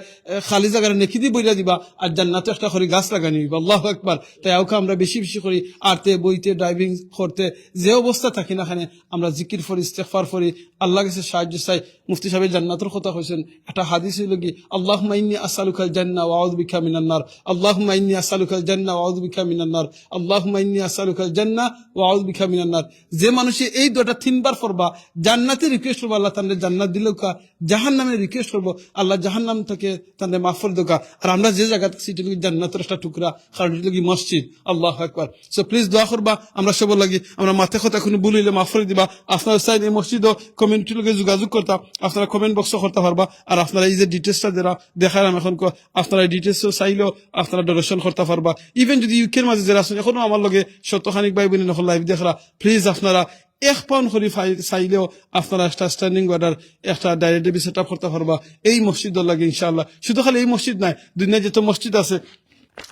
Speaker 1: খালি জায়গার নেকি দি বইলা দিবা আর জান্নাতে একটা করে গাছ লাগানি দিবা আল্লাহু আকবার তাই আউকা আমরা বেশি বেশি করি আরতে বইতে ড্রাইভিং করতে যে অবস্থা থাকি না খানে আমরা জিকির করি ইস্তিগফার করি আল্লাহর কাছে সাহায্য চাই মুফতি সাহেব জান্নাতের কথা কইছেন একটা হাদিস হইল কি আল্লাহুম্মা ইন্নী আসআলুকাল জান্নাহ ওয়া আউযু বিকা মিনান নার আল্লাহুম্মা ইন্নী আসআলুকাল জান্নাহ ওয়া আউযু বিকা মিনান নার আল্লাহুম্মা ইন্নী আসআলুকাল জান্নাহ ওয়া আউযু বিকা মিনান নার যে মানুষ এই দুটো তিনবার পড়বা জান্নাতের রিকোয়েস্ট করবে আল্লাহ তাআলা জান্নাত দিলকা জাহান্নামের রিকোয়েস্ট করব আল্লাহ জাহান্নাম থেকে তাদের মাফ করে দেওয়া আর আমরা যে জায়গাতে সিটি জান্নাতের একটা টুকরা কারণ এটা কি মসজিদ আল্লাহু আকবার সো প্লিজ দোয়া করবা আমরা সব লাগি আমরা মাথা কথা কোনো ভুলিলে মাফ করে দিবা আপনারা চাই এই মসজিদ কমিউনিটির লগে যোগাযোগ করতা আপনারা কমেন্ট বক্সে করতে পারবা আর আপনারা এই যে ডিটেইলসটা যারা দেখালাম এখন আপনারা ডিটেইলস চাইলেও আপনারা ডোনেশন করতে পারবা ইভেন যদি ইউকের মাঝে যারা আছেন এখনো আমার লগে শতখানিক ভাই বোন এখন লাইভ দেখরা প্লিজ আপনারা 1 পাউন্ড করে চাইলেও আপনারা একটা স্ট্যান্ডিং অর্ডার একটা ডাইরেক্ট ডেবিট সেট আপ করতে পারবা এই মসজিদের লাগে ইনশাআল্লাহ শুধু খালি এই মসজিদ নাই দুনিয়ায় যত মসজিদ আছে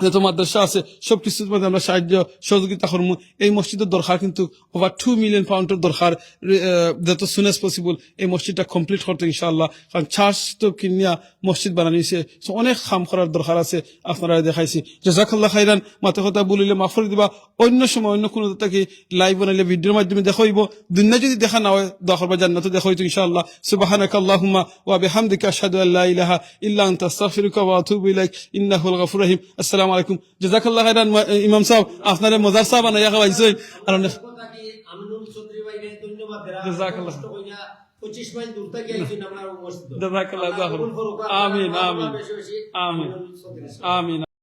Speaker 1: যত মাদ্রাসা আছে সব কিছুর মধ্যে আমরা সাহায্য সহযোগিতা করবো এই মসজিদের দরকার কিন্তু ওভার 2 মিলিয়ন পাউন্ডের দরকার যত সুন এজ পসিবল এই মসজিদটা কমপ্লিট করতে ইনশাআল্লাহ কারণ চার্চ তো কিনিয়া মসজিদ বানানিছে অনেক কাম করার দরকার আছে আপনারা দেখাইছি জাযাকাল্লাহ খাইরান মাথা কথা বলিলে মাফ করে দিবা অন্য সময় অন্য কোনো থেকে লাইভ বানাইলে ভিডিওর মাধ্যমে দেখাইব দুনিয়া যদি দেখা না হয় দোয়া করবা জান্নাতে দেখাইতো ইনশাআল্লাহ সুবহানাকাল্লাহুম্মা ওয়া বিহামদিকা আশহাদু আল্লা ইলাহা ইল্লা আনতা আস্তাগফিরুকা ওয়া আতুবু ইলাইক ইন্নাহুল গফুরুর রহিম আসসালামু আলাইকুম জাযাকাল্লাহ খাইরান ইমাম সাহেব আপনারে মজার সাহেব বানাইয়া খাওয়াইছেন আর অনেক
Speaker 5: আমিনুল চৌধুরী ভাইকে ধন্যবাদ
Speaker 1: জাযাকাল্লাহ
Speaker 5: 25 মাইল দূর থেকে আইছেন আপনার মসজিদ
Speaker 1: জাযাকাল্লাহ আমিন আমিন আমিন আমিন